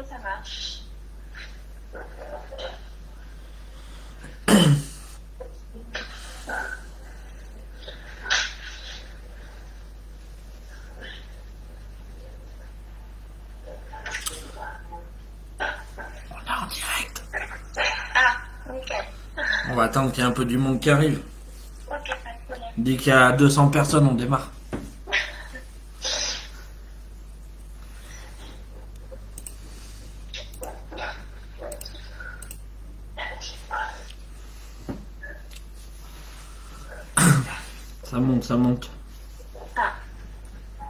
ça marche. On est en direct. Ah, nickel. On va attendre qu'il y ait un peu du monde qui arrive. Ok, pas de problème. Dès qu'il y a 200 personnes, on démarre. Ça monte, ça monte. Ah. Ah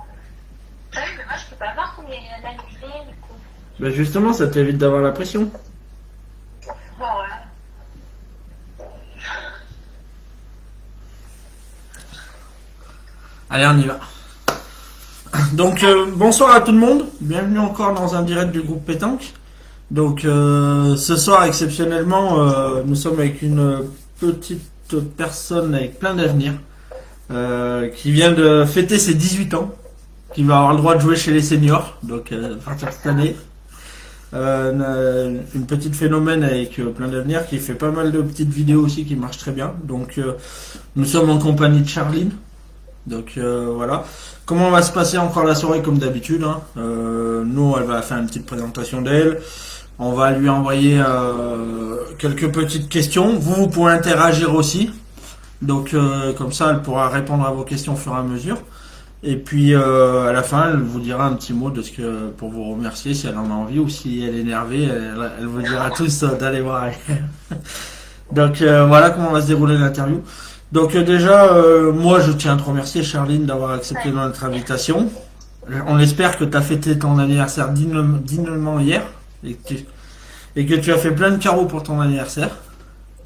oui, mais moi, je peux pas voir combien il y en a d'annuler, du coup. Ben justement, ça t'évite d'avoir la pression. Bon, voilà. Allez, on y va. Donc, bonsoir à tout le monde. Bienvenue encore dans un direct du groupe Pétanque. Donc, ce soir, exceptionnellement, nous sommes avec une petite personne avec plein d'avenir, qui vient de fêter ses 18 ans, qui va avoir le droit de jouer chez les seniors, donc à partir de cette année. Une petite phénomène avec plein d'avenir, qui fait pas mal de petites vidéos aussi qui marchent très bien. Donc, nous sommes en compagnie de Charline. Donc voilà. Comment va se passer encore la soirée comme d'habitude, hein. Nous, elle va faire une petite présentation d'elle. On va lui envoyer quelques petites questions. Vous pouvez interagir aussi. Donc comme ça, elle pourra répondre à vos questions au fur et à mesure. Et puis à la fin, elle vous dira un petit mot de ce que pour vous remercier si elle en a envie ou si elle est énervée. Elle vous dira tous d'aller voir. Donc voilà comment va se dérouler l'interview. Donc déjà, moi je tiens à te remercier Charline d'avoir accepté notre invitation. On espère que tu as fêté ton anniversaire dignement hier et que tu as fait plein de carreaux pour ton anniversaire.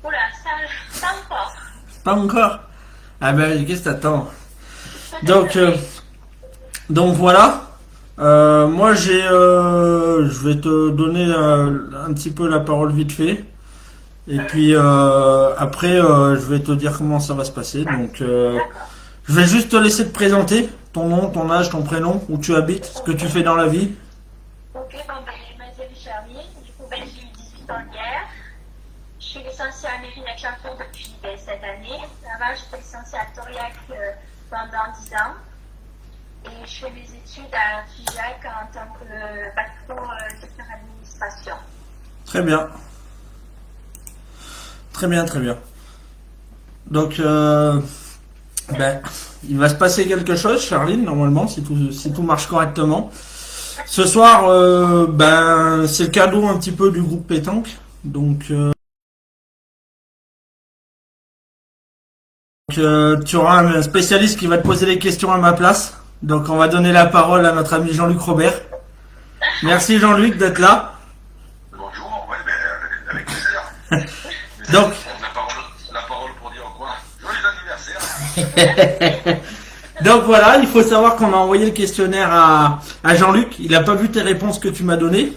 Oula, ça encore. Pas encore? Ah ben qu'est-ce que t'attends? Donc voilà. Moi je vais te donner un petit peu la parole vite fait. Et puis après, je vais te dire comment ça va se passer. Donc, je vais juste te laisser te présenter ton nom, ton âge, ton prénom, où tu habites, ce que tu fais dans la vie. Ok, bon, ben, je m'appelle Charline. Du coup, ben, j'ai eu 18 ans hier. Je suis licenciée à Mérignac-Charcourt depuis cette année. Avant, j'étais licenciée à Toriac pendant 10 ans. Et je fais mes études à FIJAC en tant que bac pro secteur administration. Très bien. Très bien, très bien. Donc, ben, il va se passer quelque chose, Charline, normalement, si tout marche correctement. Ce soir, ben, c'est le cadeau un petit peu du groupe Pétanque. Donc, tu auras un spécialiste qui va te poser les questions à ma place. Donc, on va donner la parole à notre ami Jean-Luc Robert. Merci Jean-Luc d'être là. Bonjour, ouais, ben, avec plaisir. Donc, la parole pour dire quoi? Joyeux anniversaire. donc voilà, il faut savoir qu'on a envoyé le questionnaire à Jean-Luc. Il n'a pas vu tes réponses que tu m'as données.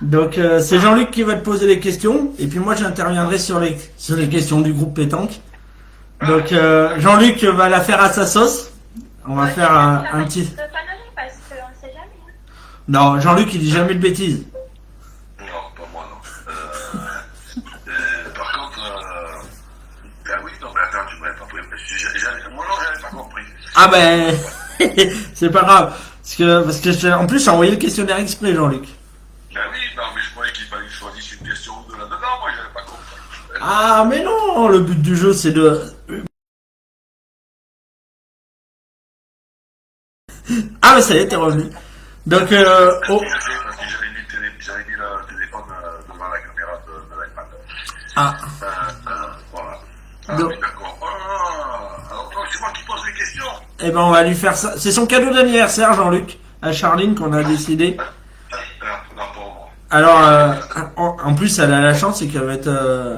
Donc c'est Jean-Luc qui va te poser les questions. Et puis moi j'interviendrai sur les questions du groupe Pétanque. Donc Jean-Luc va la faire à sa sauce. On va faire un petit... Je peux pas nommer parce qu'on ne sait jamais. Non, Jean-Luc il dit jamais de bêtises. Non, pas moi, non. Par contre, ben oui, non, mais attends, tu m'avais pas pris. Moi, non, j'avais pas compris. Ah ben, c'est pas grave. Parce que en plus j'ai envoyé le questionnaire exprès Jean-Luc. Ben oui, non, mais je croyais qu'il fallait que je choisisse une question ou deux là-dedans. Moi, j'avais pas compris. Ah mais non, le but du jeu c'est de... Ah mais ça y est, t'es revenu. Donc, Parce que j'avais mis le téléphone devant la caméra de l'iPad. ah, Voilà. Donc- Oui, d'accord. Alors, donc, c'est moi qui pose les questions. eh ben on va lui faire ça. C'est son cadeau d'anniversaire Jean-Luc, à Charline qu'on a décidé. Non, pas moi. Alors, en plus elle a la chance, c'est qu'elle va être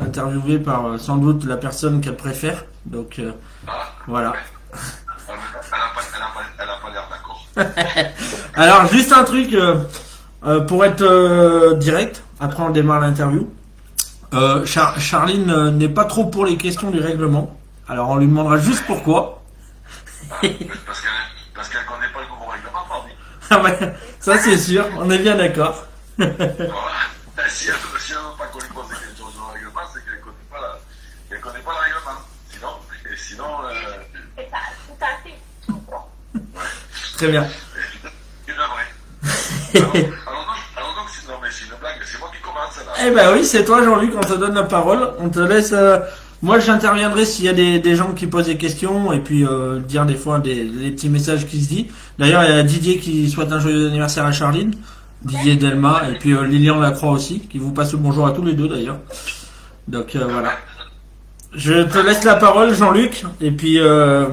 interviewée par sans doute la personne qu'elle préfère. Donc, voilà. Elle a pas l'air d'accord. Alors juste un truc pour être direct, après on démarre l'interview. Charline n'est pas trop pour les questions du règlement. Alors on lui demandera juste pourquoi. Parce qu'elle connaît pas le nouveau règlement, pardon. Ah ouais, ça c'est sûr, on est bien d'accord. Voilà. Si elle ne veut pas qu'on lui pose des questions sur le règlement, c'est qu'elle ne connaît pas le règlement. Sinon, C'est ça, tout à fait. ouais. Très bien. Tu devrais. Alors donc, non, mais c'est une blague, c'est moi qui commence là. Eh ben oui, c'est toi Jean-Luc, on te donne la parole. On te laisse... Moi j'interviendrai s'il y a des gens qui posent des questions et puis dire des fois des petits messages qui se disent. D'ailleurs, il y a Didier qui souhaite un joyeux anniversaire à Charline. Didier Delma et puis Lilian Lacroix aussi, qui vous passe le bonjour à tous les deux d'ailleurs. Donc voilà. Je te laisse la parole Jean-Luc et puis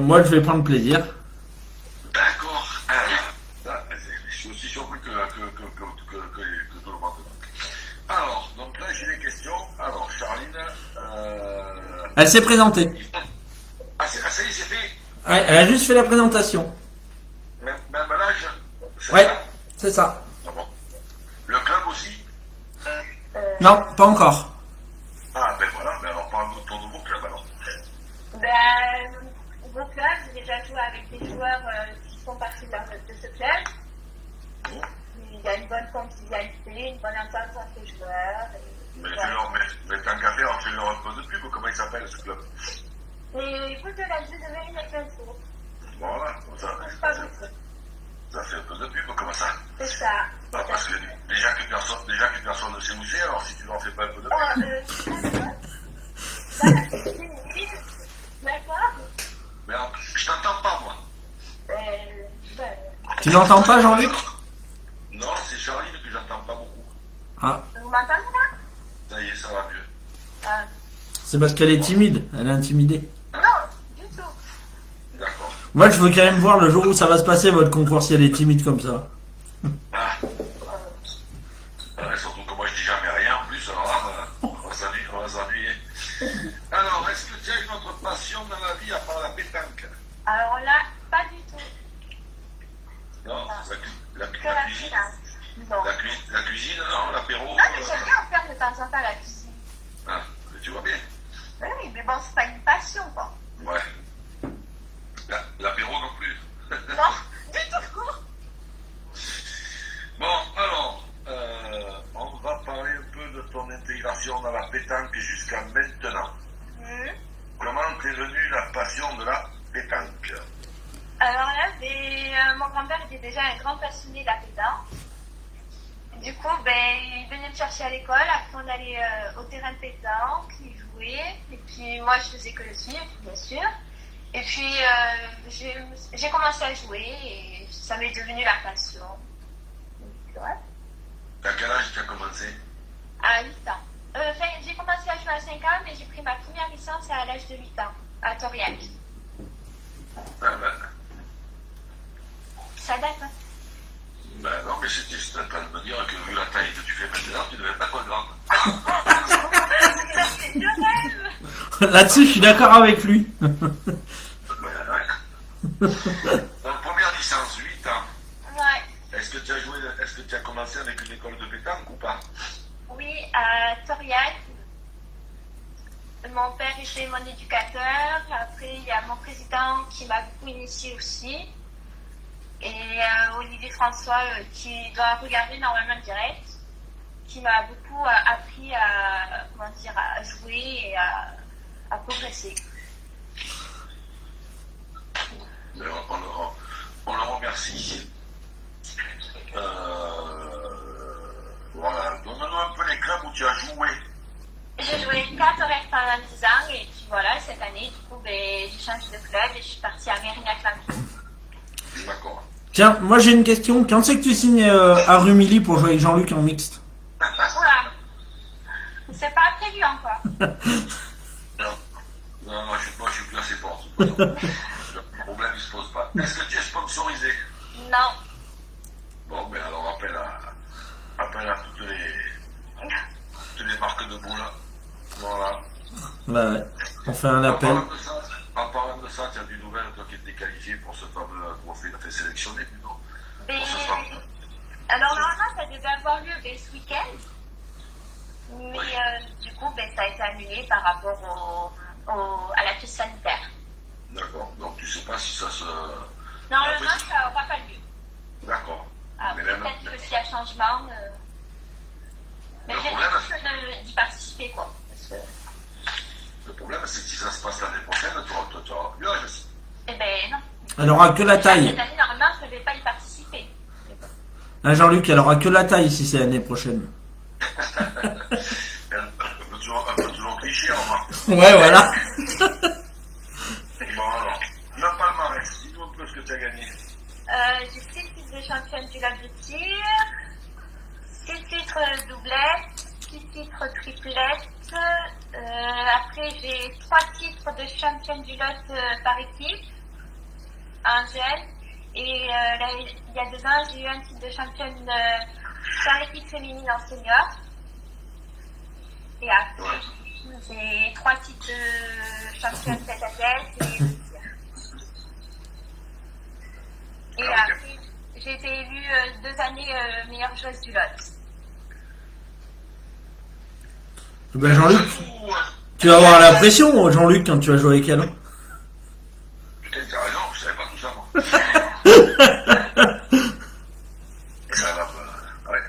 moi je vais prendre plaisir. D'accord. Je suis aussi surpris que tout le monde. Alors, donc là j'ai des questions. Alors, Charline. Elle s'est présentée. Ça y est, c'est fait. Ouais, elle a juste fait la présentation. Même l'âge. Ouais, c'est ça. Ah bon. Le club aussi. Non, pas encore. Ah ben voilà, mais alors parle-nous de ton nouveau club alors. Ben, mon club, j'ai déjà joué avec des joueurs qui font partie de ce club. Bon. Il y a une bonne convivialité, une bonne entente entre les joueurs. Mais tant qu'à faire, on fait leur un peu de pub. Comment il s'appelle ce club? Et écoute, la jeu de Mérinac Info. Voilà, Pas beaucoup. ça fait un peu de pub. Comment ça? C'est ça. Ah, parce que déjà que personne ne sait où c'est, alors si tu n'en fais pas un peu de pub. D'accord. Mais alors, je t'entends pas moi. Ben, Tu n'entends pas Jean-Luc? Non, c'est Charline que j'entends pas beaucoup. Ah, vous m'entendez là? Ça y est, ça va mieux. Ah, c'est parce qu'elle est timide, elle est intimidée. non, du tout. D'accord. Moi je veux quand même voir le jour où ça va se passer votre concours si elle est timide comme ça. Ah. Surtout que moi je dis jamais rien en plus, alors là, on va s'ennuyer. Alors, est-ce que tu as une autre passion dans la vie à part la pétanque? Alors là, pas du tout. Non, la Que la cuisine. finance. Non. La cuisine, non, l'apéro. Ah, mais j'aime bien en faire de temps en temps la cuisine. Ah, mais tu vois bien. Oui, mais bon, c'est pas une passion, quoi. Ouais. L'apéro non plus. Non, du tout. Bon, alors, on va parler un peu de ton intégration dans la pétanque jusqu'à maintenant. Comment t'es venue la passion de la pétanque? Alors là, mon grand-père était déjà un grand passionné de la pétanque. Du coup, il venait me chercher à l'école, après on allait au terrain de pétanque, il jouait, et puis moi je faisais que le suivre, bien sûr. Et puis j'ai commencé à jouer et ça m'est devenu la passion. Donc, ouais. À quel âge tu as commencé? À 8 ans. J'ai commencé à jouer à 5 ans, mais j'ai pris ma première licence à l'âge de 8 ans, à Toriac. Ah ben. Ça date, hein? Ben non, mais c'était juste en train de me dire que vu la taille que tu fais maintenant, tu devais pas être grande. C'est de rêve. Là-dessus je suis d'accord avec lui. Ben, ouais. Donc, première licence, 8 ans. Ouais. Est-ce que tu as commencé avec une école de pétanque ou pas? Oui, à Toriac. Mon père était mon éducateur. Après, il y a mon président qui m'a beaucoup initié aussi. Et Olivier François, qui doit regarder normalement le direct, qui m'a beaucoup appris à jouer et à progresser. On le remercie. Voilà, donne-nous un peu les clubs où tu as joué. J'ai joué 4 horaires pendant 10 ans et puis voilà, cette année, du coup, j'ai changé de club et je suis partie à Mérinac-Info. D'accord. Tiens, moi j'ai une question. Quand c'est que tu signes à Rumilly pour jouer avec Jean-Luc en mixte? Oula, c'est pas prévu encore. Non, moi je suis plus assez fort. Le problème il se pose pas. Est-ce que tu es sponsorisé? Non. Bon, ben alors appelle à toutes les marques de boules. Voilà. Bah ouais, on fait un appel. En parlant de ça, tu as du nouvelle, toi qui étais qualifié pour ce fameux trophée, tu fait sélectionner plutôt. Alors normalement, ça devait avoir lieu ce week-end. Mais du coup, ça a été annulé par rapport à la crise sanitaire. D'accord. Donc tu sais pas si ça se... Normalement, ça n'aura pas lieu. D'accord. Après, Mais même... peut-être que s'il y a changement... Mais Le j'ai problème, hâte d'y participer, quoi. Parce que, le problème, c'est que si ça se passe l'année prochaine, tu auras plus l'âge aussi. eh ben, non. Elle aura que la taille. Cette année, normalement, je ne vais pas y participer. Hein, Jean-Luc, elle aura que la taille si c'est l'année prochaine. Un peu toujours cliché, remarque. Ouais, voilà. Bon, alors, le palmarès, dis-nous un peu ce que tu as gagné. J'ai 6 titres de championne du lac de tir, 6 titres doublette, 6 titres triplette. Après, j'ai 3 titres de championne du lot par équipe, en jeune. Et là, il y a 2 ans, j'ai eu un titre de championne par équipe féminine en senior. Et après, j'ai 3 titres de championne tête à tête et après, j'ai été élue 2 années meilleure joueuse du lot. Ben Jean-Luc, tu vas avoir la pression, Jean-Luc, quand tu vas jouer avec elle. Hein. Putain, t'as raison, je savais pas tout ça, moi. Ça va, ouais,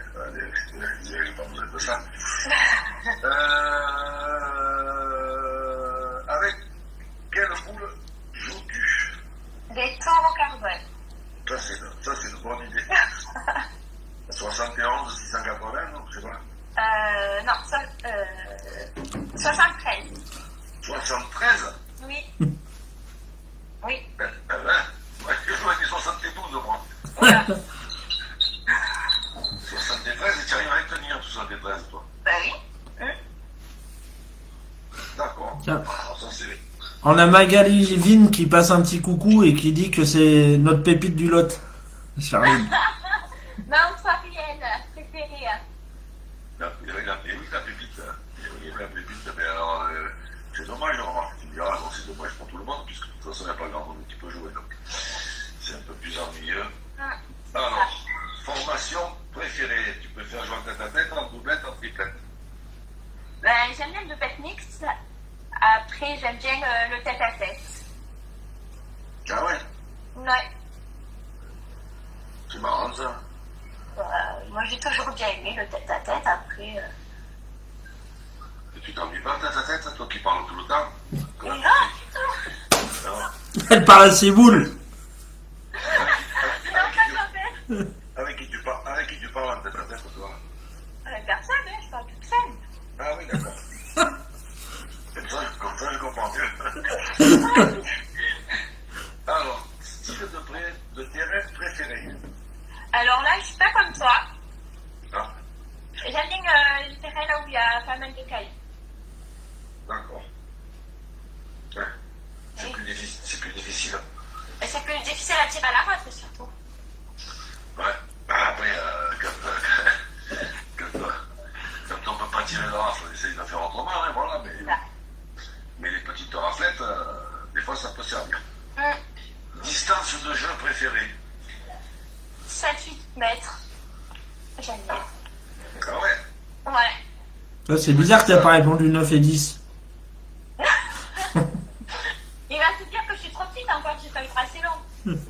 j'ai pas besoin de ça. Avec quelle boule joues-tu? Des taureaux carbone. Ça, c'est une bonne idée. 71, 680, non, je sais pas. Non, 73. 73? Oui. Oui. Ouais, je jouais avec 72, moi. Voilà. 73, et tu arrives à les tenir, 73, toi. Ben oui. Tiens. Alors, ça, c'est... On a Magali Vine qui passe un petit coucou et qui dit que c'est notre pépite du lot. Charline. Ma autrienne préférée. Il y avait la pépite. Il y avait la pépite, mais alors, c'est dommage, remarque. Tu me diras, non, c'est dommage pour tout le monde, puisque de toute façon, il n'y a pas grand monde qui peut jouer, donc c'est un peu plus ennuyeux. Alors, formation préférée, tu peux faire jouer en tête à tête, en doublette, en triplette. Ben, j'aime bien le doublette mixte. Après, j'aime bien le tête à tête. Ah ouais, Ouais. c'est marrant ça. Moi, j'ai toujours bien aimé le tête à tête. Après. Et tu t'ennuies pas tête à tête, toi qui parles tout le temps? Comment tu Non, fais? Non. Elle parle à ses boules. non, pas en fait. Avec qui tu parles en tête à tête, toi? Personne, hein, je parle toute seule. Ah oui, d'accord. Comme ça, je comprends mieux. Alors, style de terrain préféré? Alors là, je suis pas comme toi. Ah, J'aime bien les terrains là où il y a pas mal de cailloux. d'accord. Ouais. C'est plus difficile. Et c'est plus difficile à tirer à la rate, surtout. Ouais. Après, quand on peut pas tirer la rafle, on essaye de faire autrement, hein, voilà. Mais les petites raflettes, des fois, ça peut servir. Distance de jeu préférée? 7-8 mètres. J'aime bien. Ah ouais. Ouais. C'est bizarre que t'as pas répondu 9 et 10. Il va se dire que je suis trop petite encore, que j'ai pas eu assez long.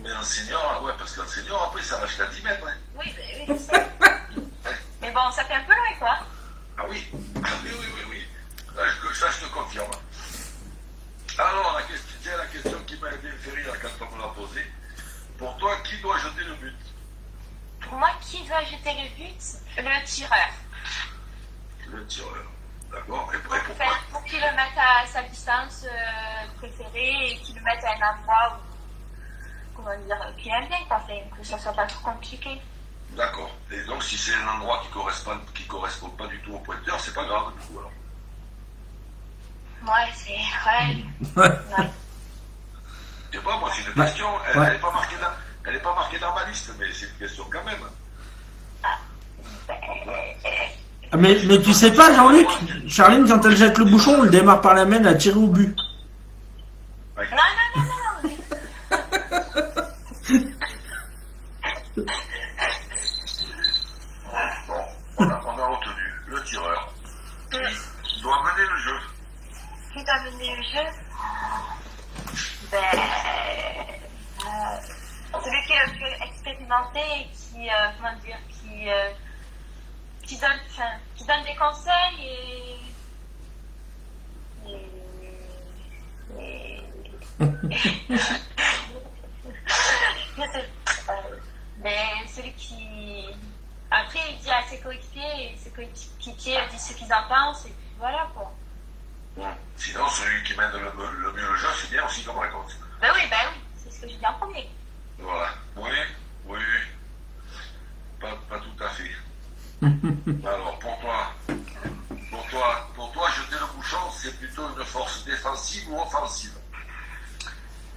Mais en senior, ouais, parce qu'en senior, après, ça va jusqu'à 10 mètres, hein. Oui, je sais. Mais bon, ça fait un peu loin, quoi. Ah oui. Oui. Ça, je te confirme. Alors, la question qui m'a bien fait rire quand on me l'a posée. Pour toi, qui doit jeter le but? Pour moi, qui doit jeter le but? Le tireur. Le tireur. D'accord. Et pourquoi? Pour qu'il le mette à sa distance préférée et qu'il le mette à un endroit où, comment dire, qu'il aime bien, quoi, que ça soit pas trop compliqué. D'accord. Et donc, si c'est un endroit qui correspond pas du tout au pointeur, c'est pas grave, du coup, alors. Ouais, c'est vrai. Ouais. Je sais pas, moi, c'est une question. Elle n'est pas marquée dans ma liste, mais c'est une question quand même. Ah, mais tu sais pas, Jean-Luc, Charline, quand elle jette le bouchon, elle démarre par la main, elle tire au but. Ouais. Non. Bon, on a retenu le tireur. Qui doit mener le jeu. Qui doit mener le jeu? Celui qui est le plus expérimenté et qui, qui donne des conseils mais celui qui après il dit à ses coéquipiers et ses coéquipiers disent ce qu'ils en pensent et puis voilà quoi. Sinon, celui qui mène le mieux le jeu, c'est bien aussi comme raconte. Ben oui, c'est ce que j'ai dit en premier. Voilà. Oui. Pas tout à fait. Alors, pour toi, jeter le bouchon, c'est plutôt une force défensive ou offensive?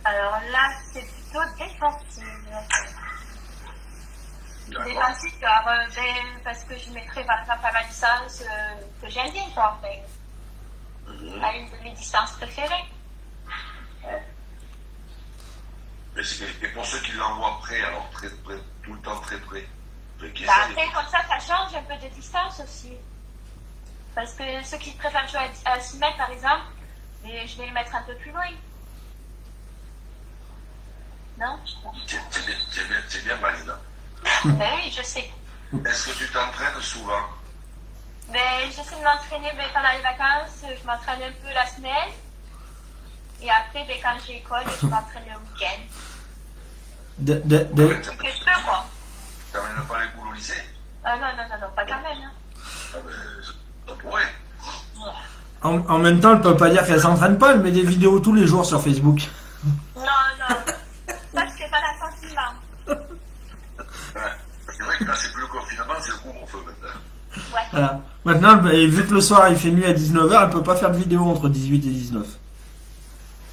Alors là, c'est plutôt défensive. D'accord. Défensive, alors, parce que je mettrais par exemple à ma distance que j'aime bien, quoi, enfin, à une de mes distances préférées. Et pour ceux qui l'envoient près, alors très près, tout le temps très près. Après, comme ça change un peu de distance aussi. Parce que ceux qui préfèrent jouer à 6 mètres, par exemple, je vais les mettre un peu plus loin. Non? C'est bien valide. Ben oui, je sais. Est-ce que tu t'entraînes souvent? J'essaie de m'entraîner pendant les vacances, je m'entraîne un peu la semaine. Et après, quand j'ai école, je m'entraîne le week-end. Ce que je peux, quoi. T'amènes pas les boules au lycée? Non, pas quand même. Hein. Ah ça pourrait. En même temps, elle peut pas dire qu'elle s'entraîne pas, elle met des vidéos tous les jours sur Facebook. Non. Ça, je fais pas la sentiment. C'est vrai que là, c'est plus le confinement, c'est le couvre-feu maintenant. Ouais. Voilà. Maintenant, vu que le soir il fait nuit à 19h, elle peut pas faire de vidéo entre 18 et 19.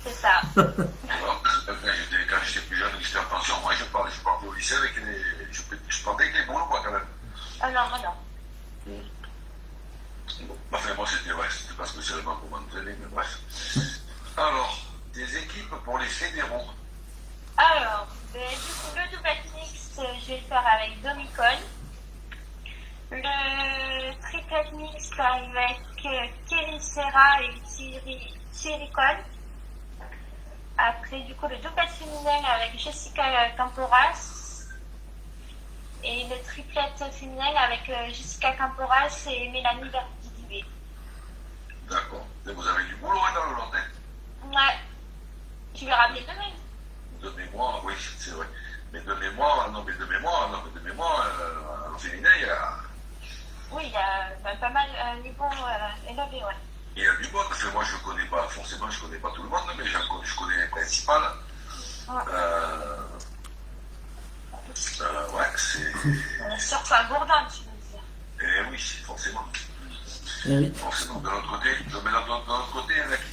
C'est ça. Alors, quand j'étais plus jeune, que j'étais en pension, moi je partais au lycée avec je partais avec les boules, moi quand même. Ah non. Bon, enfin, moi c'était pas spécialement pour m'entraîner, mais bref. Alors, des équipes pour les fédéraux. Alors, du coup, le double mixte, je vais le faire avec Domicon. Le triplet mixte avec Kelly Serra et Thierry Cole. Après, du coup, le double féminin avec Jessica Camporas. Et le triplet féminin avec Jessica Camporas et Mélanie Verdidibé. D'accord. Et vous avez du boulot dans le Londres? Ouais. Tu vais ramener demain. De mémoire, oui, c'est vrai. Mais de mémoire, en féminin, il y a... Oui, il y a pas mal un niveau élevé, ouais. Il y a du bon, parce que moi je connais pas, forcément je connais pas tout le monde, mais je connais les principales. Ouais, Ouais, c'est... surtout à Gourdin, tu veux dire. Eh oui, forcément. Oui. Forcément, de l'autre côté, il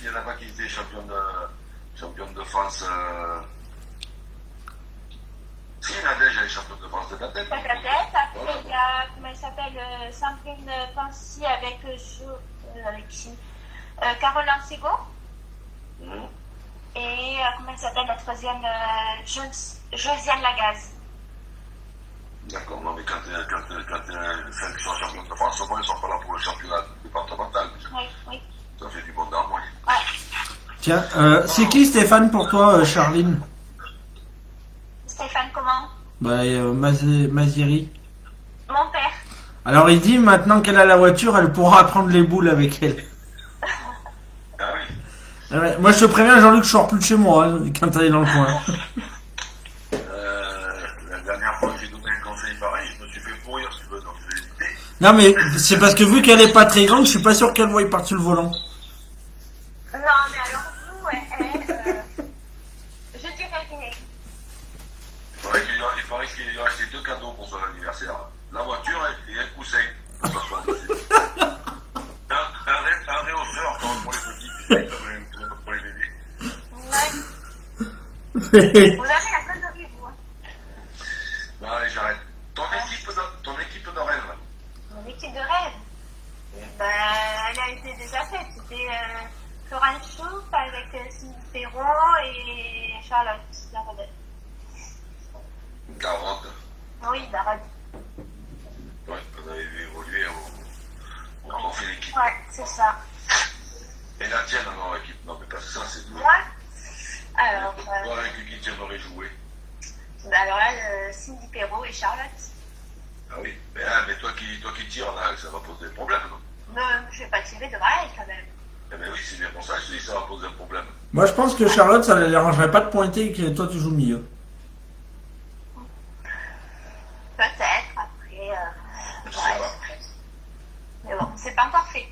y en a pas qui étaient championne de France. Si, Nadège, elle est championne de France de la tête. Après, il y a, comment elle s'appelle, Sandrine Fancy avec qui Carole Lancego. Et comment elle s'appelle la troisième Josiane Lagaze. D'accord, non, mais quand celles qui sont championnes de France, au moins, ils sont pas là pour le championnat départemental. Oui. Ça fait du bon d'armes, oui. Ouais. Tiens, c'est qui Stéphane pour toi, Charline? Stéphane, comment? Maziri. Mon père. Alors il dit maintenant qu'elle a la voiture, elle pourra prendre les boules avec elle. Ah oui. Ouais, moi je te préviens, Jean-Luc, je sors plus de chez moi quand elle est dans le coin. La dernière fois que j'ai donné un conseil pareil, je me suis fait pourrir, si tu veux, donc je vais éviter. Non mais c'est parce que vu qu'elle est pas très grande, je suis pas sûr qu'elle voie par-dessus le volant. Non, mais alors vous, je dirais rien. Il paraît qu'il lui a acheté 2 cadeaux pour son anniversaire. La voiture et un coussin. Un réhausseur pour les petits, comme pour les bébés. Ouais. Vous avez la connerie, vous. Bon, allez, j'arrête. Ton équipe de rêve. Mon équipe de rêve, elle a été déjà faite. C'était Florence Chouf avec Cindy Perrault et Charlotte Darodet. Darodet. Oui, Darodet. Ouais, on avait évolué, on fait l'équipe. Ouais, c'est ça. Et la tienne alors, l'équipe? Non, mais parce que ça, c'est tout. Moi, alors, Toi, avec qui tu aimerais jouer? alors là, Cindy Perrault et Charlotte. Ah oui, Mais toi qui tires, là, ça va poser des problèmes, non? Non, je vais pas tirer devant elle quand même. Eh ben oui, c'est bien pour ça que je te dis que ça va poser un problème. Moi, je pense que Charlotte, ça ne les dérangerait pas de pointer et que toi, tu joues milieu. Peut-être, après. Je sais Ouais. pas. Mais bon, c'est pas encore fait.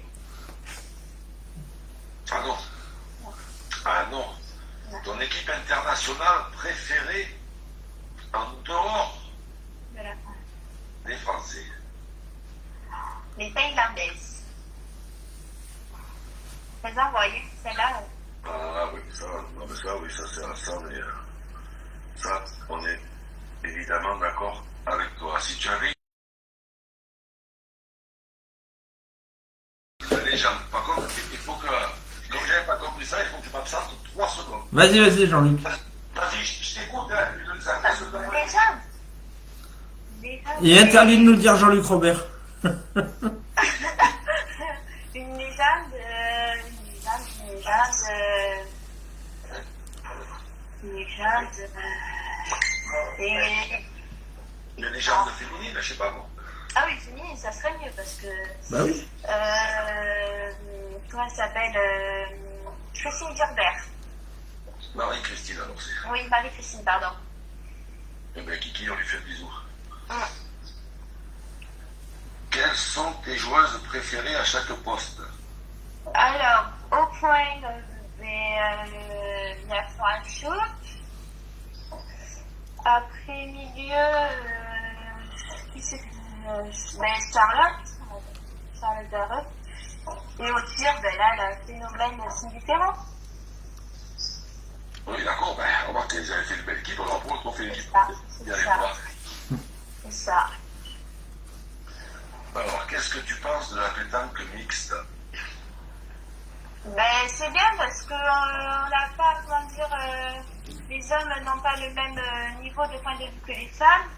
Ah non. Ah non. Ton équipe internationale préférée en dehors De la... des Français. Les Thaïlandaises. Les envoyer, celle-là. Ah oui, ça, non, mais ça, oui, ça, on est évidemment d'accord avec toi. Si tu avais une légende, par contre, il faut que, comme j'avais pas compris ça, il faut que tu m'absentes 3 secondes. Vas-y, Jean-Luc. Vas-y, je t'écoute, hein, une seconde. Une légende. Il est interdit de nous le dire Jean-Luc Robert. Une légende. Et... Une légende féminine, je sais pas moi. Ah oui, féminine, ça serait mieux parce que. Bah oui. Comment elle s'appelle Christine Gerbert. Marie-Christine, alors c'est. Oui, Marie-Christine, pardon. Eh bien, Kiki, on lui fait le bisou. Ah. Quelles sont tes joueuses préférées à chaque poste? Alors, au point, il y a Franchot. Après, milieu, qui c'est Charlotte Darroch. Et au tir, là, la phénomène Cindy Ferrand. Oui, d'accord, ben, remarque qu'ils avaient fait une belle équipe, alors pour qu'on fait l'équipe. C'est Il y a les ça. trois. C'est ça. Alors, qu'est-ce que tu penses de la pétanque mixte? Ben, c'est bien parce que on n'a pas, comment dire, les hommes n'ont pas le même niveau de point de vue que les femmes.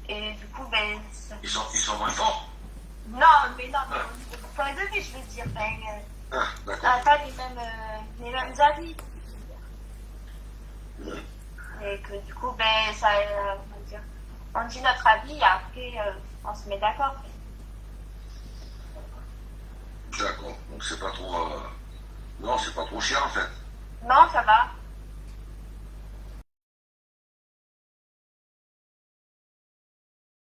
Et du coup, ben. Ils sont moins forts? Non, mais non, mais au niveau du point de vue, je veux dire, ben. Ah, On d'accord. n'a pas les mêmes avis. Et que du coup, ben, ça. Comment dire, on dit notre avis et après, on se met d'accord. D'accord, donc c'est pas trop. Non, c'est pas trop cher en fait. Non, ça va.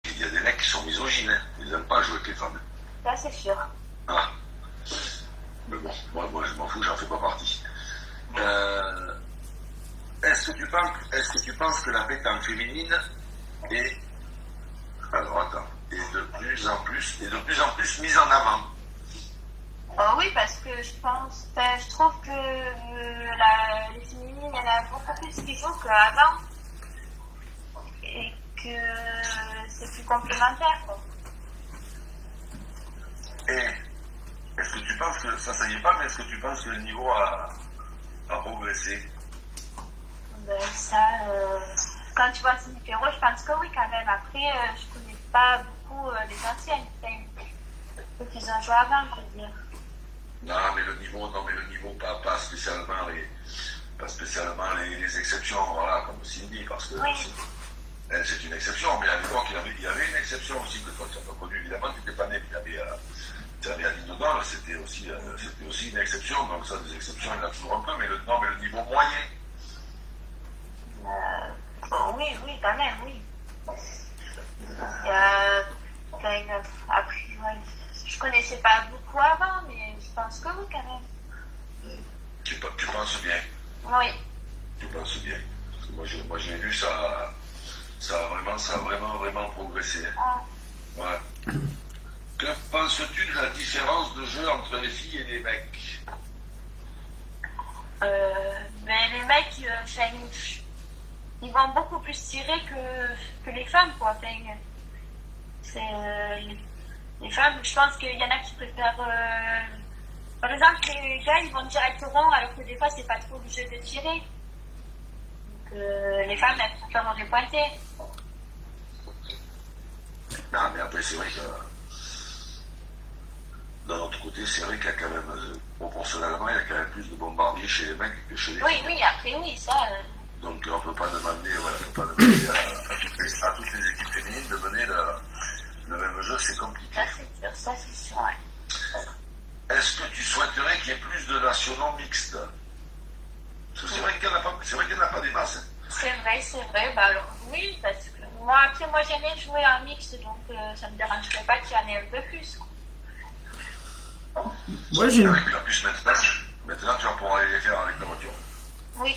Il y a des mecs qui sont misogynes, hein. Ils n'aiment pas jouer avec les femmes. Ça, c'est sûr. Ah. Mais bon, moi je m'en fous, j'en fais pas partie. Est-ce que tu penses que la pétanque féminine est. Alors attends, est de plus en plus mise en avant? Oui, parce que je pense, je trouve que les féminines, il y en a beaucoup plus qui jouent qu'avant. Et que c'est plus complémentaire, quoi. Et est-ce que tu penses que ça y est pas, mais est-ce que tu penses que le niveau a progressé? Ben, ça, quand tu vois Cindy Ferrand, je pense que oui, quand même. Après, je connais pas beaucoup les anciennes. Ceux qui ont joué avant, je veux dire. Non, mais le niveau, pas spécialement les exceptions, voilà, comme Cindy, parce que Oui. elle, c'est une exception, mais à l'époque, il y avait une exception aussi que toi, tu n'as pas connu, évidemment, tu n'étais pas né, mais tu avais Aline Dodon, c'était aussi une exception, donc ça, des exceptions, il y en a toujours un peu, mais le niveau moyen. Oui, quand même, oui. Après, ouais, je connaissais pas beaucoup avant, mais je pense que oui, quand même. Tu penses bien. Oui. Tu penses bien. Parce que moi j'ai vu ça a vraiment progressé. Ah. Ouais. Que penses-tu de la différence de jeu entre les filles et les mecs? Mais les mecs, ils vont beaucoup plus tirer que les femmes, quoi. C'est les femmes, je pense qu'il y en a qui préfèrent. Par exemple, les gars, ils vont direct au rond, alors que des fois, c'est pas trop le jeu de tirer. Donc, les femmes, elles préfèrent les pointer. Non, mais après, c'est vrai que d'un autre côté, c'est vrai qu'il y a quand même, proportionnellement, il y a quand même plus de bombardiers chez les mecs que chez les filles. Oui, après, oui, ça. Donc, on ne peut pas demander, à toutes les équipes féminines de mener le même jeu, c'est compliqué. Ça c'est sûr, ouais. Est-ce que tu souhaiterais qu'il y ait plus de nationaux mixtes? Parce que c'est vrai qu'il n'y en a pas des masses. C'est vrai. Bah alors oui, parce que moi j'aime bien jouer en mixte, donc ça me dérangerait pas qu'il y en ait un peu plus. Ouais, j'ai une... Avec la puce maintenant tu vas pouvoir aller les faire avec la voiture. Oui.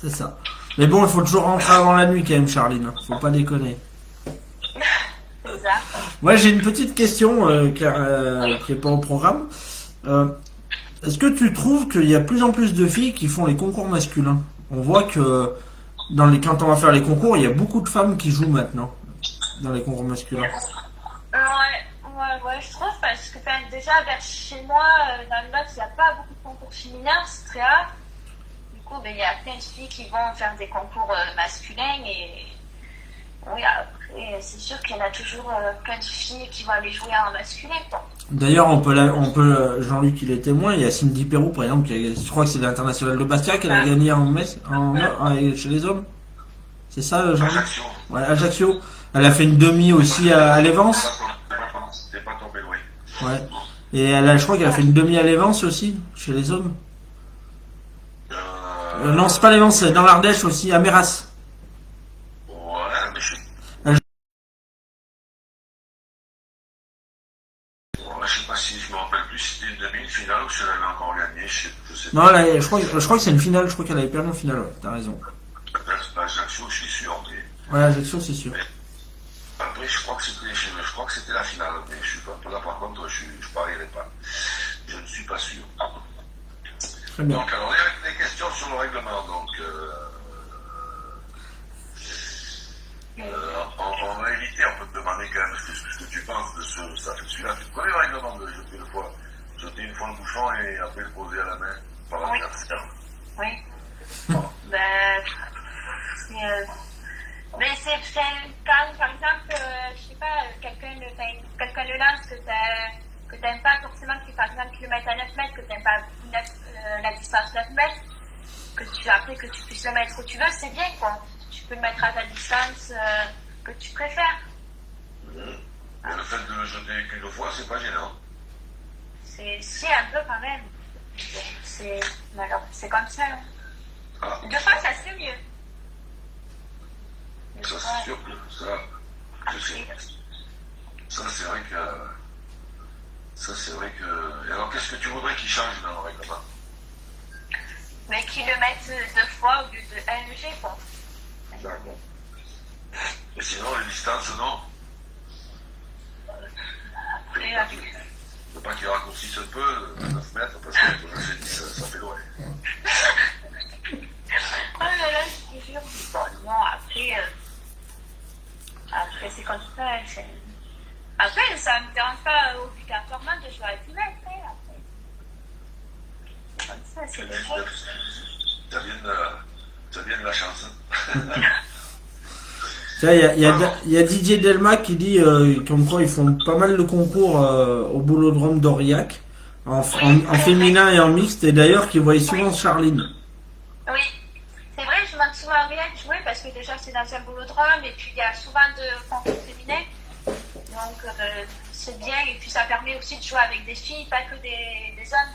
C'est ça. Mais bon, il faut toujours rentrer avant la nuit quand même, Charline. Faut pas déconner. C'est ça. Moi, j'ai une petite question qui est pas au programme. Est-ce que tu trouves qu'il y a de plus en plus de filles qui font les concours masculins? On voit que quand on va faire les concours, il y a beaucoup de femmes qui jouent maintenant dans les concours masculins. Ouais, je trouve, parce que déjà vers chez moi, dans le Lot, il n'y a pas beaucoup de concours féminins, c'est très rare. Du coup, il y a plein de filles qui vont faire des concours masculins et oui, après, c'est sûr qu'il y en a toujours plein de filles qui vont aller jouer en masculin, quoi. D'ailleurs, on peut Jean-Luc, il est témoin. Il y a Cindy Perrou, par exemple, je crois que c'est l'international de Bastia qu'elle a gagné chez les hommes. C'est ça, Jean-Luc? Ajaccio. Ouais, Ajaccio. Elle a fait une demi aussi à l'Evance. T'es pas tombé loin. Ouais. Et je crois qu'elle a fait une demi à l'Evance aussi, chez les hommes. Non, c'est pas l'Evance, c'est dans l'Ardèche aussi, à Méras. Ouais, mais je sais pas si je me rappelle plus si c'était une demi-finale ou si elle avait encore gagné, je sais Non, pas. je crois que c'est une finale, je crois qu'elle avait perdu en finale, ouais, t'as raison. Peut-être Ajaccio, je suis sûr, mais Ouais, Ajaccio, c'est sûr. après je crois que c'était la finale, mais je suis pas là par contre, je parierais pas. Je ne suis pas sûr. Très bien. Donc alors, il y a des questions sur le règlement, donc on va éviter, on peut te demander quand même ce que tu penses de ça. Celui-là, tu connais le règlement de jeter une fois le bouchon et après le poser à la main par l'adversaire. Oui. Bon. C'est quand, par exemple, je sais pas, quelqu'un le lance que t'aimes pas forcément, par exemple, tu le mets à 9 mètres, que t'aimes pas la distance 9 mètres, après que tu puisses le mettre où tu veux, c'est bien, quoi. Tu peux le mettre à ta distance que tu préfères. Et le fait de le jeter qu'une fois, c'est pas gênant. C'est un peu quand même. C'est comme ça. Hein. Ah. Deux fois, ça c'est mieux. Ça, c'est sûr que ça, c'est vrai que. Et alors, qu'est-ce que tu voudrais qu'il change dans le règlement? Mais qu'ils le mettent 2 fois au lieu de 1 G, quoi. D'accord. Et sinon, les distances, non? Après, Il ne faut pas qu'il raccourcisse un peu, 9 mètres, parce que je sais dit, ça fait loin. Oh là là, je te jure. Bon, après c'est comme ça. Après, ça ne me dérange pas obligatoirement de jouer à 10 mètres. Après. C'est comme ça, c'est le jeu. Ça vient de la chance. Il y a Didier Delma qui dit comme quoi ils font pas mal de concours au Boulodrome d'Aurillac, en féminin et en mixte, et d'ailleurs qu'ils voient souvent Charline. Oui, c'est vrai, je m'en souvent rien jouer parce que déjà c'est dans un boulodrome et puis il y a souvent de concours féminins. Donc c'est bien et puis ça permet aussi de jouer avec des filles, pas que des hommes.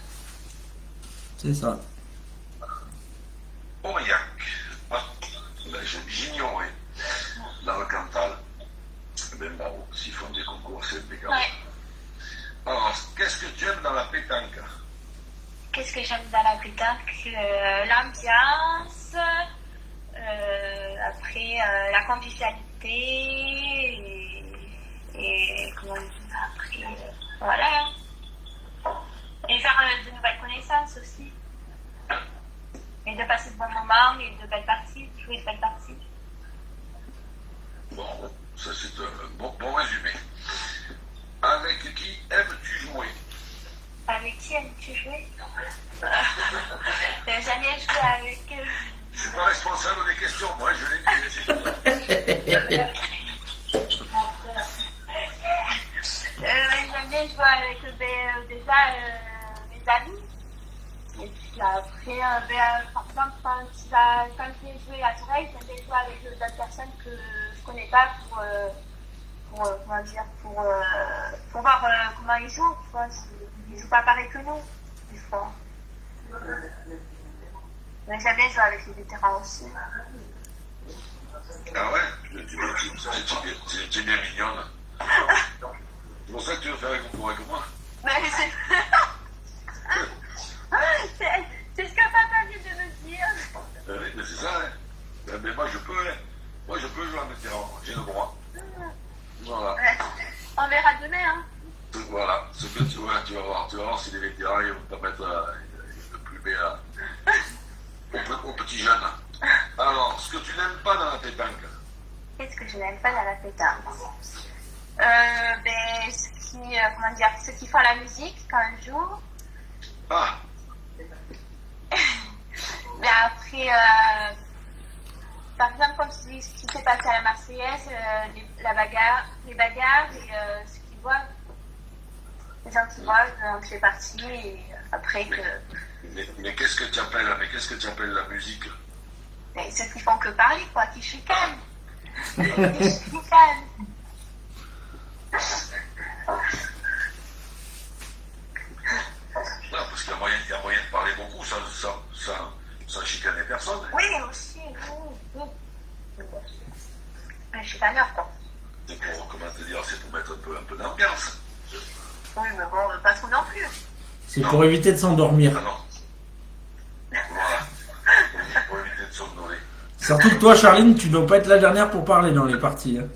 C'est ça. Aurillac. Ah, j'ignorais. Dans le Cantal. Ben bravo, s'ils font des concours, c'est impeccable. Ouais. Alors, qu'est-ce que tu aimes dans la pétanque? Qu'est-ce que j'aime dans la pétanque? L'ambiance, après la convivialité et comment dire, après, voilà. Et faire de nouvelles connaissances aussi. Et de passer de bons moments et de belles parties, jouer de belles parties. Bon, ça c'est un bon résumé. Avec qui aimes-tu jouer? Avec qui aimes-tu jouer? Jamais joué avec eux. Je suis pas responsable des questions, moi je l'ai dit. J'aime bien jouer avec déjà mes amis. Et puis après, par exemple, quand je viens jouer à Tourelle, j'aime bien jouer avec d'autres personnes que je connais pas pour pour voir comment ils jouent. Tu vois, ils jouent pas pareil que nous, des fois. Mais j'aime bien jouer avec les vétérans aussi. Ah ouais, tu es bien mignonne. C'est pour ça que tu veux faire avec moi. Mais c'est ce que papa vient de me dire. Oui, mais c'est ça, hein. Mais moi je peux, hein. Moi je peux jouer en vétéran, j'ai le droit. Voilà. Ouais. On verra demain, hein. Voilà, ce que tu vois, tu vas voir si les vétérans ils vont te mettre le plus bas aux petits jeunes. Alors, ce que tu n'aimes pas dans la pétanque. Qu'est-ce que je n'aime pas dans la pétanque? Ben, ceux qui font la musique quand on joue. Ah, Mais après, par exemple, comme ce qui s'est passé à la Marseillaise, les bagarres et ceux qui boivent, les gens qui boivent, on fait partie et après que. mais qu'est-ce que tu appelles la musique? Mais ceux qui font que parler, quoi, qui chicanent. Qui chicanent. Non, parce qu'il y a moyen de parler beaucoup sans chicaner personne. Oui, aussi, oui. Un chicaneur, quoi. C'est pour, comment te dire, c'est pour mettre un peu d'ambiance. Oui, mais bon, pas trop non plus. C'est pour éviter de s'endormir. Ah non. Voilà. Pour éviter de somnoler. Surtout que toi, Charline, tu dois pas être la dernière pour parler dans les parties. Hein.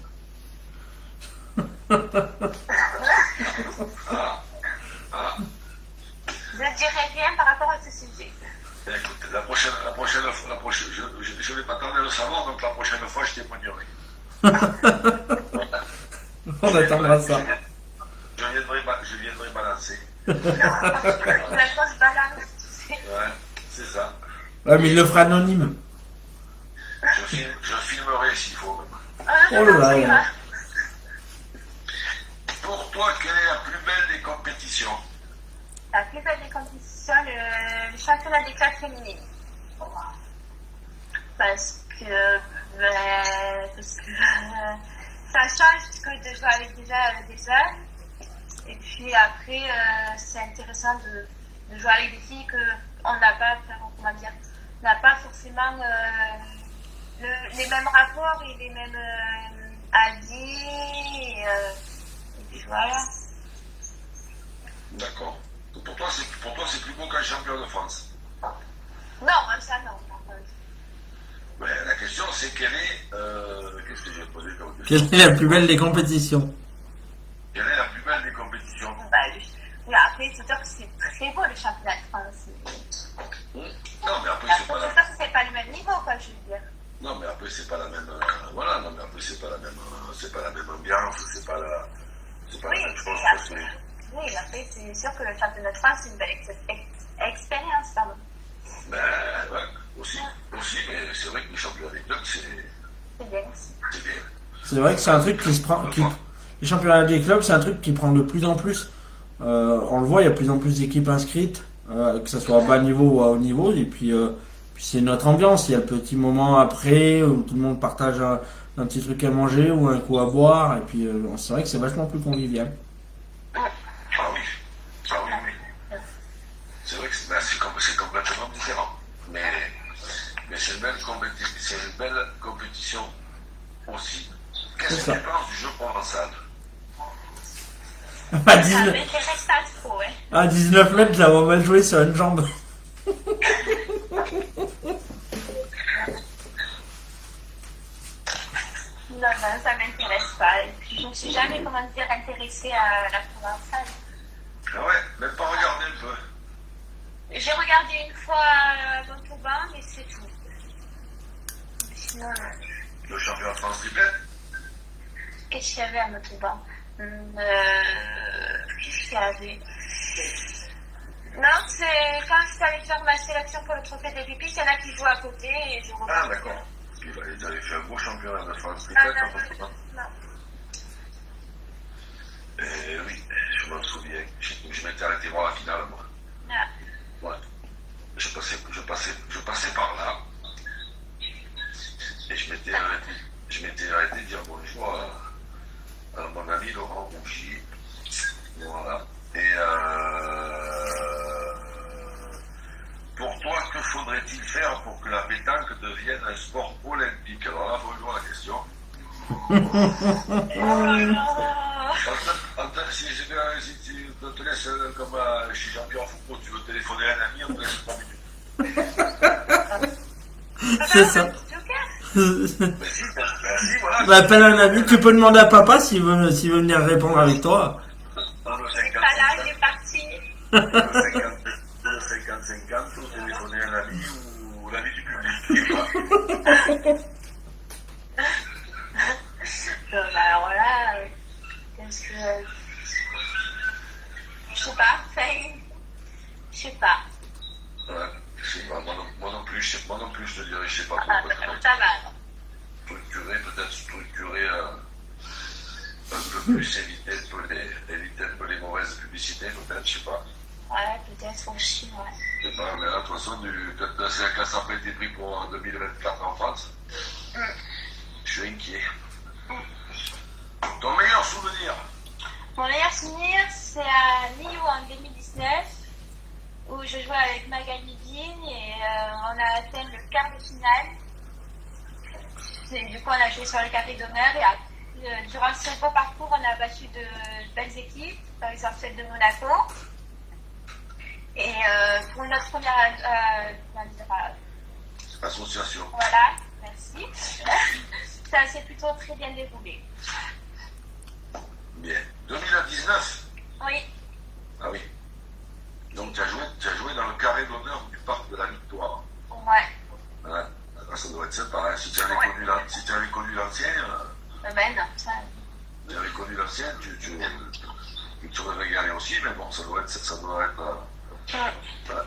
Je ne dirai rien par rapport à ce sujet. Écoute, la prochaine, je vais pas tarder à le savoir, donc la prochaine fois, je témoignerai. On attendra ça. Je viendrai balancer. La grosse balance, tu sais. Ouais, c'est ça. Ouais, mais il le fera anonyme. Je filmerai s'il faut. Oh là là. Pour toi, quelle est la plus belle des compétitions? La plus belle des compétitions, le championnat des classes féminines. Parce que ça change que de jouer avec des jeunes. Et puis après, c'est intéressant de jouer avec des filles qu'on n'a pas, comment dire, n'a pas forcément les mêmes rapports et les mêmes avis. Et puis voilà. D'accord. Pour toi, c'est plus beau qu'un champion de France. Non, ça non, par contre. Mais la question, c'est qu'est-ce que j'ai posé comme Quelle question? est la plus belle des compétitions? Quelle est la plus belle des compétitions? Bah, mais après, c'est sûr que c'est très beau le championnat de France. Non, mais après, C'est sûr que c'est pas le même niveau, quoi, je veux dire. Non, mais après, c'est pas la même. Voilà, non, mais après, c'est pas la même ambiance, c'est pas la Oui, même chose. c'est ça. Oui, après, c'est sûr que le championnat de France, c'est une belle expérience, pardon. Ben, ouais, aussi, mais c'est vrai que les championnats des clubs, C'est bien aussi. c'est bien. C'est vrai que c'est un truc qui se prend. Les championnats des clubs, c'est un truc qui prend de plus en plus. On le voit, il y a de plus en plus d'équipes inscrites, que ce soit à bas niveau ou à haut niveau. Et puis c'est notre ambiance. Il y a le petit moment après où tout le monde partage un petit truc à manger ou un coup à boire. Et puis c'est vrai que c'est vachement plus convivial. Ah oui, oui. C'est vrai que c'est complètement différent. Mais c'est une belle compétition aussi. Qu'est-ce que tu penses du jeu provençal? À Ça 19, m'intéresse pas trop, hein. à 19 mètres, là, on va mal jouer sur une jambe. Non, ça m'intéresse pas. Et puis, je ne me suis jamais, comment dire, intéressée à la provençale. Ah ouais, même pas regarder un peu. J'ai regardé une fois Montauban, mais c'est tout. Sinon, Le championnat de France triplette? qu'est-ce qu'il y avait à Montauban? Qu'est-ce qu'il y avait? Non, c'est quand j'étais allée faire ma sélection pour le trophée des Pépites, il y en a qui jouent à côté et je regarde. Ah d'accord. Ils avaient fait un beau championnat de France Ah, triplette en non, Montauban. non. Oui, je m'en souviens. Je m'étais arrêté voir la finale, moi. Ah. Ouais. Je passais par là. Et je m'étais arrêté de dire bonjour à pour que la pétanque devienne un sport olympique? Alors là, bonjour la question. Si tu te laisses comme je suis champion en football, tu veux téléphoner à un ami, on te laisse 3 minutes. C'est ça. Mais si, voilà. Bah, appelle un ami, tu peux demander à papa s'il veut venir répondre avec toi. Dans le C'est pas là, il est parti. 50-50, ou téléphoner à un ami ou l'ami du public. Alors là, qu'est-ce que. Je sais pas, je sais pas. Ouais, je sais pas, moi non plus, je te dirais, je sais pas Ah, pourquoi. ça va alors. Peut-être structurer un peu plus, éviter un peu les mauvaises publicités, peut-être, je sais pas. Ouais, peut-être aussi, ouais. Je sais pas, mais là, de toute façon, c'est la classe après été pris pour 2024 en France. Je suis inquiet. Ton meilleur souvenir? Mon meilleur souvenir, c'est à Millau en 2019, où je jouais avec Magali Vigne et on a atteint le quart de finale. Du coup, on a joué sur le carré d'honneur et durant ce beau parcours, on a battu de belles équipes, par exemple celle de Monaco. Et pour notre première Association. voilà, merci. Ça s'est plutôt très bien déroulé. Bien. 2019? Oui, Ah oui. Donc tu as joué dans le carré d'honneur du parc de la Victoire. ouais. Ouais. Ah, ça doit être sympa, hein. Si tu avais connu l'ancien, Ben non, ça. tu aurais régalé aussi, mais bon, ça doit être Ouais.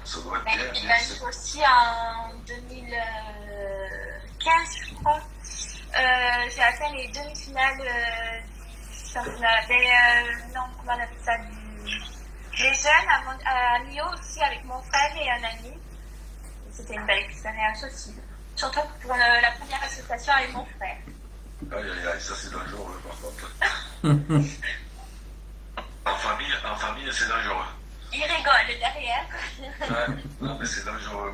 ça doit être Mais bien. il a eu aussi en 2015, je crois. J'ai atteint les demi-finales du championnat. Non, comment on appelle ça les jeunes à Millau aussi avec mon frère et un ami. C'était une belle expérience aussi. Surtout pour la première association avec mon frère. Aïe, ça c'est dangereux par contre. En famille, c'est dangereux. Il rigole derrière. Ouais, non, mais c'est dangereux.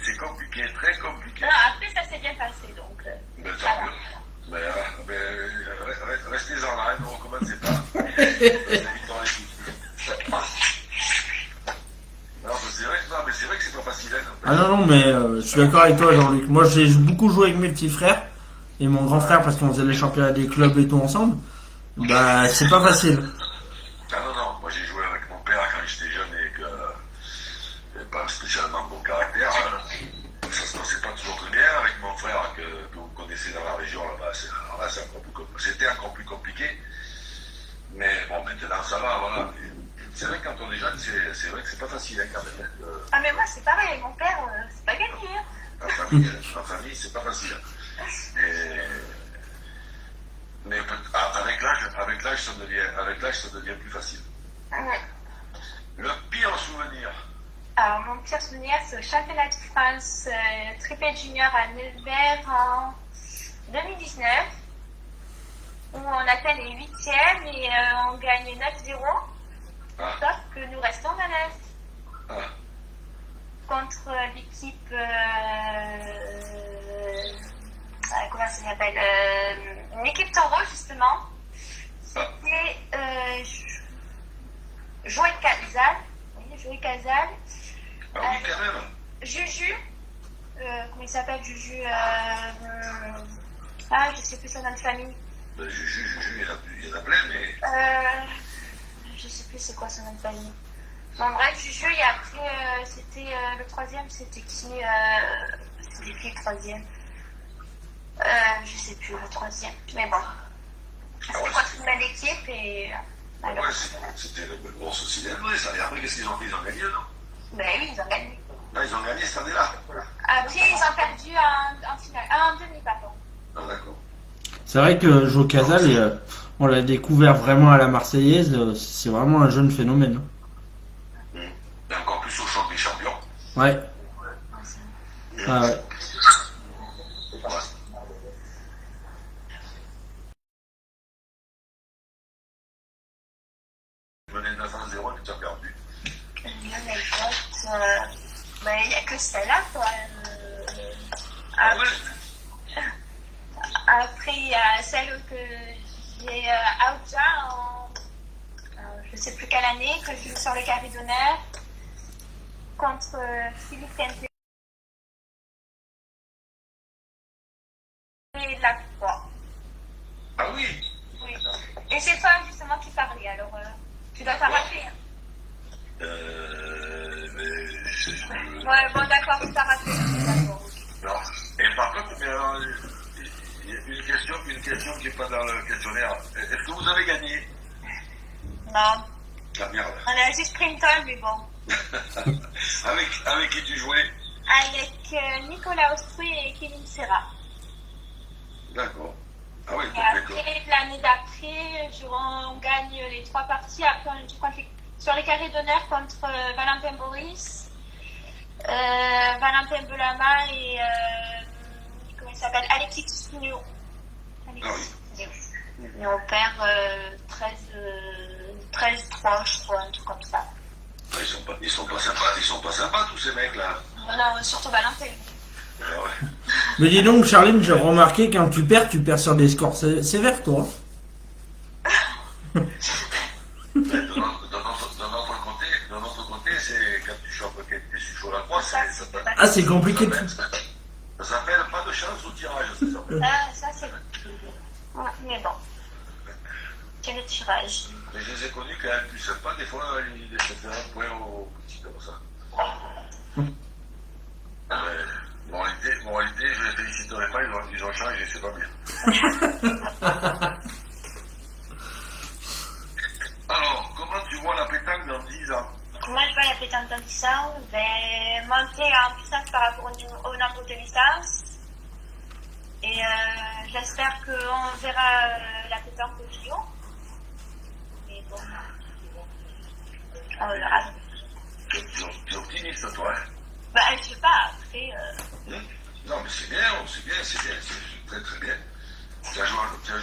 C'est compliqué, très compliqué. Non, après, ça s'est bien passé, donc. Mais tant mieux. Mais restez-en là, ne recommencez pas. Non, mais c'est vrai que c'est pas facile. Hein, Ah non, mais je suis d'accord avec toi, Jean-Luc. Moi, j'ai beaucoup joué avec mes petits frères et mon grand frère parce qu'on faisait les championnats des clubs et tout ensemble. Bah, c'est pas facile. Ah non, moi j'ai joué avec mon père quand j'étais jeune et pas spécialement bon caractère. Ça se passait pas toujours très bien avec mon frère que vous connaissez dans la région là-bas. C'était encore plus compliqué. Mais bon, maintenant ça va, voilà. C'est vrai que quand on est jeune, c'est vrai que c'est pas facile hein, quand même. Ah, mais moi, c'est pareil, mon père, c'est pas gagné. Hein. En famille, c'est pas facile. Mais avec l'âge, ça devient plus facile. Ouais. Le pire souvenir? Alors, mon pire souvenir, c'est au championnat de France triplé junior à Nevers en 2019, où on atteint les 8e et on gagne 9-0. Sauf que nous restons à 9 contre l'équipe. Comment ça s'appelle une équipe taureau, justement. C'était Joël Casal. Oui, Joël Casal. Ah oui, quand même. Juju. Comment il s'appelle, Juju je sais plus son nom de famille. Juju, il y en a plein, mais. Je sais plus c'est quoi son nom de famille. Bon, bref, Juju, et après, c'était le troisième, c'était qui c'était qui le troisième je sais plus le troisième, mais bon. C'était contre une belle équipe et. Alors. Ouais, c'était le grosse aussi d'André, ça. Et après, qu'est-ce qu'ils ont fait? Ils ont gagné, non? Ben oui, ils ont gagné. Ah, ils ont gagné cette année-là. Après, ils ont perdu en finale. En demi, pardon. Ah, d'accord. C'est vrai que Jo Casal, on l'a découvert vraiment à la Marseillaise, c'est vraiment un jeune phénomène. Et encore plus au champ des champions. Ouais. Ah ouais. Tu menais 9-0 et tu as perdu. Une anecdote. il n'y a que celle-là, quoi. Ah ouais. Après, il y a celle que j'ai Aouja je ne sais plus quelle année, que je joue sur le carré d'honneur contre Philippe Tempé. Et de la croix. Ah oui. Oui. Et c'est toi justement qui parlais, alors tu dois t'en rappeler. Hein. Ouais, bon d'accord, tu t'en rappelles. D'accord, ok. Non. Et par contre, mais alors, il y a une question qui n'est pas dans le questionnaire. Est-ce que vous avez gagné? Non. La merde. On a juste pris une tonne, mais bon. avec qui tu jouais? Avec Nicolas Ostrui et Kevin Serra. D'accord. Ah oui, Et d'accord. après, l'année d'après, on gagne les 3 parties. Après, on joue sur les carrés d'honneur contre Valentin Boris, Valentin Belama et comment il s'appelle, Alexis Neo. Ah oui. Et on perd 13-3, je crois, un truc comme ça. Ils sont pas sympas tous ces mecs là. Non, surtout Valentin. Ah ouais. Mais dis donc, Charline, j'ai remarqué quand tu perds sur des scores sévères, toi. Mais de notre côté, c'est quand tu chopes sur la croix, ça Ah, c'est compliqué. ça s'appelle pas de chance au tirage, ça s'appelle. Ça c'est. Ouais, mais bon. C'est le tirage. Mais je les ai connus quand même plus sympas, des fois, ils se faisaient un point au petit comme ça. Moralité, je les féliciterai pas, ils ont changé, c'est pas bien. Alors, comment tu vois la pétanque dans 10 ans? Comment je vois la pétanque dans 10 ans? Je vais monter en puissance par rapport au nombre de licences. Et j'espère qu'on verra la pétanque au JO. Mais bon, on verra. Tu es optimiste, toi, hein? Bah, je sais pas, après. Non, mais c'est bien, c'est très très bien. Tu as joué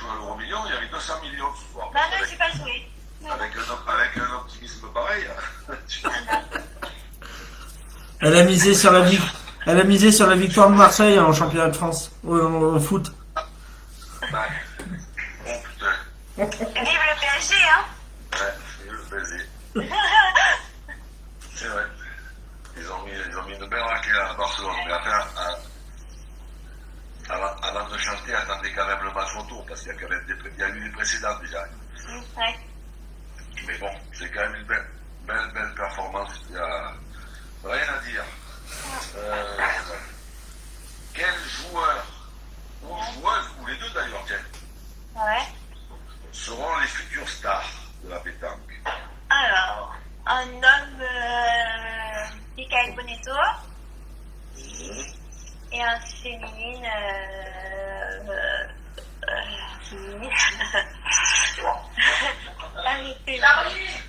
à l'Euro Million, il y avait 200 millions ce soir. Non, j'ai pas joué. Non. Avec un optimisme pareil. Elle a misé sur la victoire de Marseille en championnat de France au foot. Ouais. Oh putain. Vive le PSG, hein? Ouais, c'est le PSG. C'est vrai. Ils ont mis une belle raclée à Barcelone. Mais avant de chanter, attendez quand même le match retour, parce qu'il y a quand même il y a eu des précédents déjà. Ouais. Mais bon, c'est quand même une belle performance. Il n'y a rien à dire. Quel joueur, ou joueuse, ou les deux d'ailleurs, tiens, Ouais. seront les futures stars de la pétanque? Alors, un homme, Michael Bonetto. Et un féminine.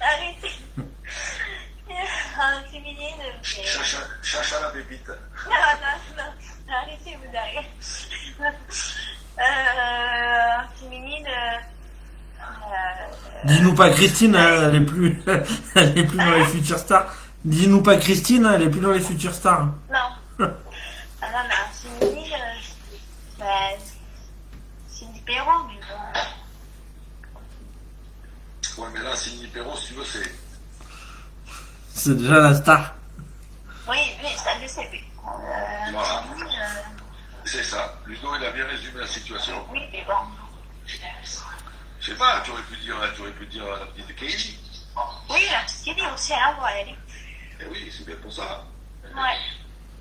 Arrêtez. Un féminine. Chacha la pépite. Non. Arrêtez, vous arrêtez. Féminine. Dis-nous pas Christine, hein, elle est plus dans les futures stars. Dis-nous pas Christine, hein, elle est plus dans les futures stars. Non. Ah non, mais un féminine. Cindy Perron, mais bon. Ouais, mais là, Cindy Perron, si tu veux, C'est déjà la star. Oui, ça le sait, oui. Voilà. C'est ça. Ludo, il a bien résumé la situation. Oui, mais bon. Je sais pas, tu aurais pu dire la petite Kaylee. Oui, la petite Kelly aussi, hein, voilà, elle est. Eh oui, c'est bien pour ça. Ouais.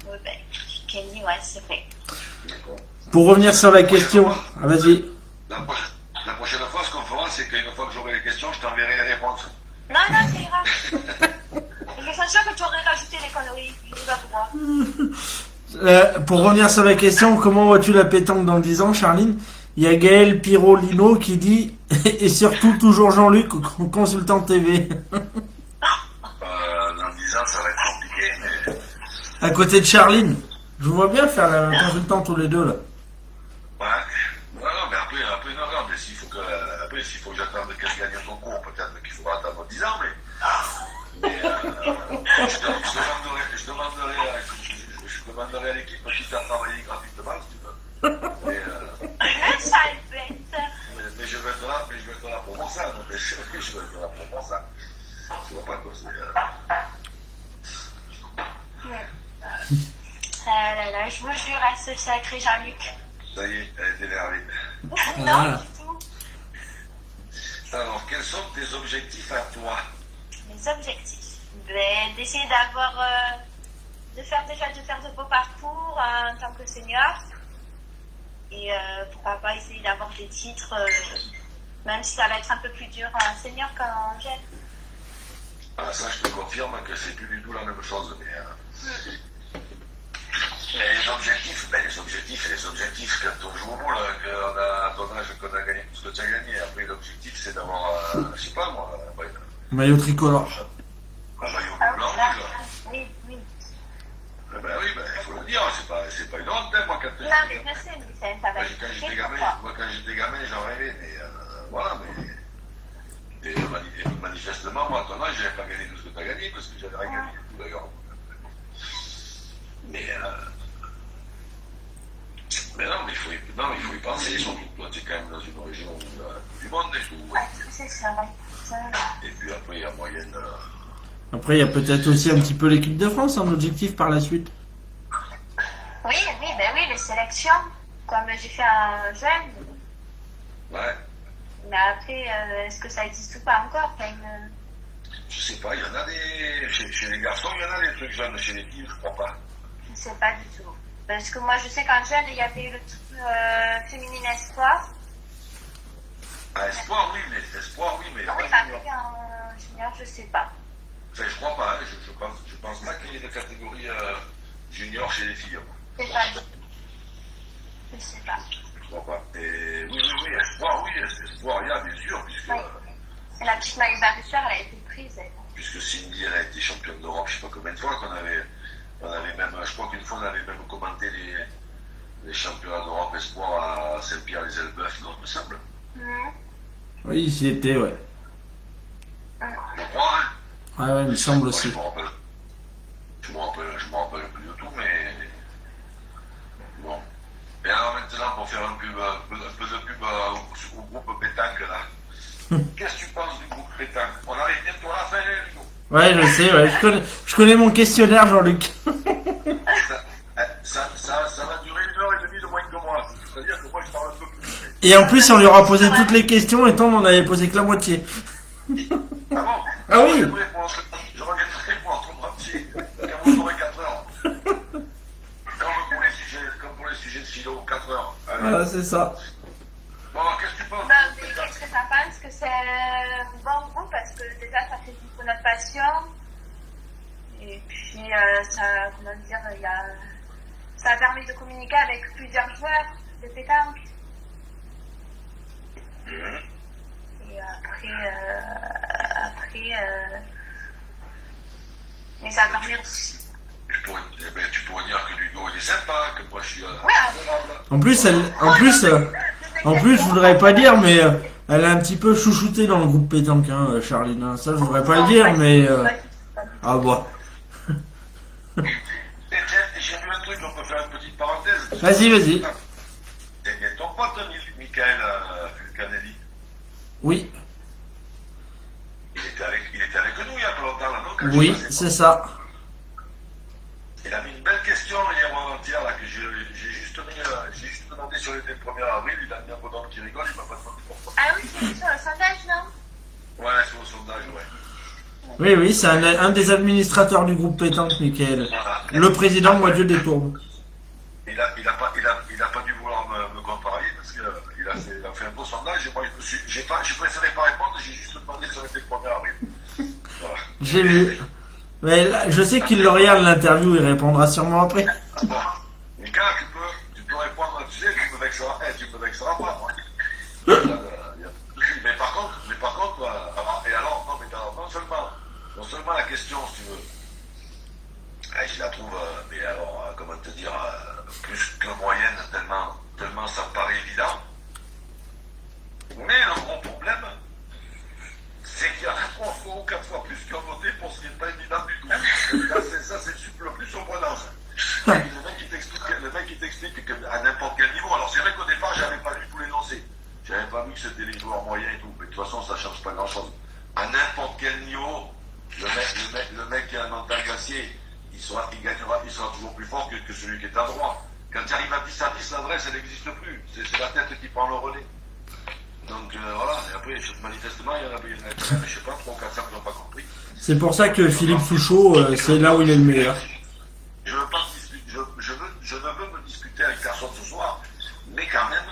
Oui, ben, Kelly, ouais, c'est vrai. D'accord. Pour revenir sur la question, ah, vas-y. La prochaine fois, ce qu'on fera, c'est qu'une fois que j'aurai les questions, je t'enverrai les réponses. Non, c'est grave. Je suis sûre que tu aurais rajouté les conneries. Je sais pas pourquoi. Pour revenir sur la question, comment vois-tu la pétanque dans 10 ans, Charline? Il y a Gaël Pirolino qui dit, et surtout toujours Jean-Luc, consultant TV. Dans 10 ans, ça va être compliqué, mais... À côté de Charline. Je vous vois bien faire la consultant tous les deux, là. Ouais. Non, mais après, non, mais s'il faut que j'attende qu'elle gagne son cours, peut-être qu'il faudra attendre 10 ans, mais je demanderai à pour ça. Donc, je vais être là pour ça. Je vois pas quoi c'est. Ah là là, je vous jure, à ce sacré Jean-Luc. Ça y est, elle est énervée. Non, du tout. Alors, quels sont tes objectifs à toi? Mes objectifs, d'essayer de faire de beaux parcours en tant que senior. Et pourquoi pas essayer d'avoir des titres, même si ça va être un peu plus dur en senior qu'en jeune. Ah, ça, je te confirme que c'est plus du tout la même chose. Mais les objectifs, quand on joue au boule, qu'on a à ton âge, qu'on a gagné tout ce que tu as gagné. Après, l'objectif, c'est d'avoir, je sais pas moi, Maillot tricolore. un maillot blanc rouge. Oui, oui. Eh ben oui, il faut le dire, c'est pas une honte, hein, moi, quand Non, mais je sais, mais ça va être quand j'étais compliqué gamin, pour toi. moi, quand j'étais gamin, j'en rêvais, mais voilà, mais. Et manifestement, moi, à ton âge, j'avais pas gagné tout ce que tu as gagné, parce que j'avais rien gagné du tout, d'ailleurs. Mais non, mais il faut y penser, surtout que toi, tu es quand même dans une région du monde et tout. Ouais, c'est ça, ouais. Et puis après, il y a moyenne. Après, il y a peut-être aussi un petit peu l'équipe de France en objectif par la suite. Oui, les sélections, comme j'ai fait un jeune. Ouais, Mais après, est-ce que ça existe ou pas encore? je sais pas, il y en a des. Chez les garçons, il y en a des trucs jeunes, chez les filles, je crois pas. Je ne sais pas du tout. Parce que moi, je sais qu'en jeune, il y avait le truc féminine espoir. Ah, espoir, oui, mais il y a Oui, pas de mais junior. en junior, je sais pas. Enfin, je crois pas, hein, je pense pas qu'il y ait de catégorie junior chez les filles. Moi. Je sais pas. Je sais pas. Je crois pas. Et oui, espoir, il y a, bien sûr, puisque. Oui. Et la petite Maï Barrichard, elle a été prise. Puisque Cindy, elle a été championne d'Europe, je sais pas combien de fois qu'on avait même, je crois qu'une fois on avait même commenté les championnats d'Europe espoir à Saint-Pierre-les-Elbeuf, non, il me semble. Oui, j'y étais, ouais. Je crois, hein. Ouais, il me semble Moi, aussi. je me rappelle plus de tout, mais bon. Et alors maintenant, pour faire un peu de pub au groupe Pétanque, là. Qu'est-ce que tu penses du groupe Pétanque? On arrive bientôt à la fin, hein, Hugo. Ouais, je sais, ouais. Je connais mon questionnaire, Jean-Luc. Ça va durer 1h30 de moins que moi. C'est-à-dire que moi, je parle un peu plus. Et en plus, on lui aura posé toutes les questions et Tom on avait posé que la moitié. Ah bon? Ah oui. Je reviendrai pour en entier. Quand vous aurez 4 heures. Comme pour les sujets de philo, 4 heures. Allez. Voilà, c'est ça. Bon, qu'est-ce que tu penses? Mais qu'est-ce que ça pense que c'est un bon groupe parce que déjà ça fait vivre notre passion et puis ça, comment dire, ça a permis de communiquer avec plusieurs joueurs de pétanque. Et mais ça a permis aussi. Tu pourrais dire que Hugo il est sympa, que moi je suis. Ouais, En plus, je voudrais pas dire, mais elle est un petit peu chouchoutée dans le groupe pétanque, hein, Charline. Hein. Ça, je voudrais pas le dire, mais. Ah bah. Et tiens, j'ai vu un truc, on peut faire une petite parenthèse. Vas-y. C'est bien ton pote, Michael Fulcanelli. Oui. Il était avec nous il y a pas longtemps, là, non? Quand Oui, je passais c'est ça. Il avait une belle question hier ou avant-hier, là, que j'ai juste demandé sur les 1er avril. Il a mis un bonhomme qui rigole, il m'a pas demandé pourquoi. Ah oui, c'est sur le sondage, non? Ouais, c'est au sondage, ouais. Oui, c'est un des administrateurs du groupe pétanque, Michael. Voilà. Le président, moi, Dieu des Tourbes. Il a pas dû vouloir me contrarier parce qu'il a fait un beau sondage et moi j'ai préféré pas répondre, j'ai juste demandé sur les 1er avril. Voilà. J'ai vu. Mais là, je sais qu'il le regarde l'interview, il répondra sûrement après. Bon. Mika, tu peux répondre, tu sais, tu me vexeras pas, moi. Mais par contre, non seulement la question, si tu veux, je la trouve, mais alors, comment te dire, plus que moyenne, tellement ça me paraît évident. Mais le gros problème, c'est qu'il y en a 3 fois ou 4 fois plus qui ont voté pour ce qui n'est pas évident du tout. Ça, c'est le plus surprenant. Le mec qui t'explique qu'à n'importe quel niveau, alors c'est vrai qu'au départ, j'avais pas lu tous les lancers. J'avais pas vu que c'était les joueurs moyens et tout. Mais de toute façon, ça change pas grand-chose. À n'importe quel niveau, le mec qui a un mental glacier, il sera toujours plus fort que celui qui est à droite. Quand tu arrives à 10 à 10, l'adresse, elle n'existe plus. C'est la tête qui prend le relais. Donc voilà, et après, manifestement, il y en a, je sais pas, 3 ou 400 qui n'ont pas compris. C'est pour ça que Philippe Souchot, c'est là où il est le meilleur. Je ne veux me discuter avec personne ce soir, mais quand même,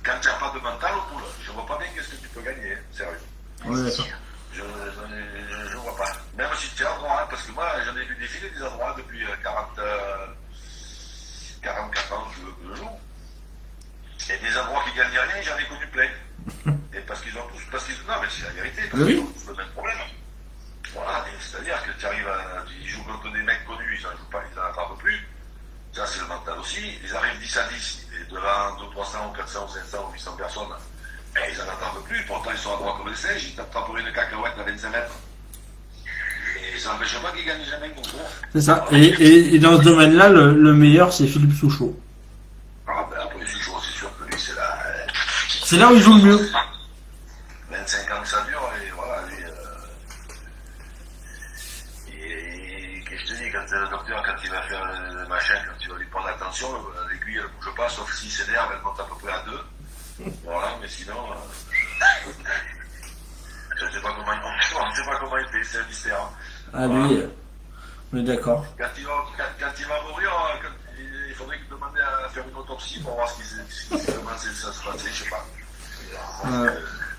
quand tu n'as pas de mental au bout, je ne vois pas bien qu'est-ce que tu peux gagner, hein, sérieux. Ouais, d'accord. Je ne vois pas. Même si tu es à droit, hein, parce que moi, j'en ai vu défiler des adroits depuis 44 ans que je joue. Et des endroits qui gagnent rien, j'en ai connu plein. Et parce qu'ils ont tous. Non, mais c'est la vérité, parce qu'ils ont tous le même problème. Voilà, c'est-à-dire que tu arrives ils jouent contre des mecs connus, ils n'en jouent pas, ils n'en attrapent plus. Ça, c'est le mental aussi. Ils arrivent 10 à 10, et devant 200, 300, ou 400, ou 500, ou 800 personnes, et ils n'en attrapent plus. Pourtant, ils sont à droite comme les singes, ils t'attraperaient une cacahuète à 25 mètres. Et ça n'empêche pas qu'ils gagnent jamais, mon gros. C'est ça. Et dans ce domaine-là, le meilleur, c'est Philippe Souchot. Ah, ben après, Souchot, c'est sûr que lui, c'est là. C'est là où il joue le mieux. 25 ans que ça dure, et voilà, lui. Et qu'est-ce que je te dis, quand le docteur, quand il va faire le machin, quand il va lui prendre l'attention, l'aiguille, elle bouge pas, sauf s'il s'énerve, elle monte à peu près à 2. Voilà, mais sinon. Je ne sais pas comment il fait, c'est un mystère. Ah, lui, on est d'accord. Quand il va mourir, il faudrait qu'il demande à faire une autopsie pour voir comment ça se passe, je sais pas.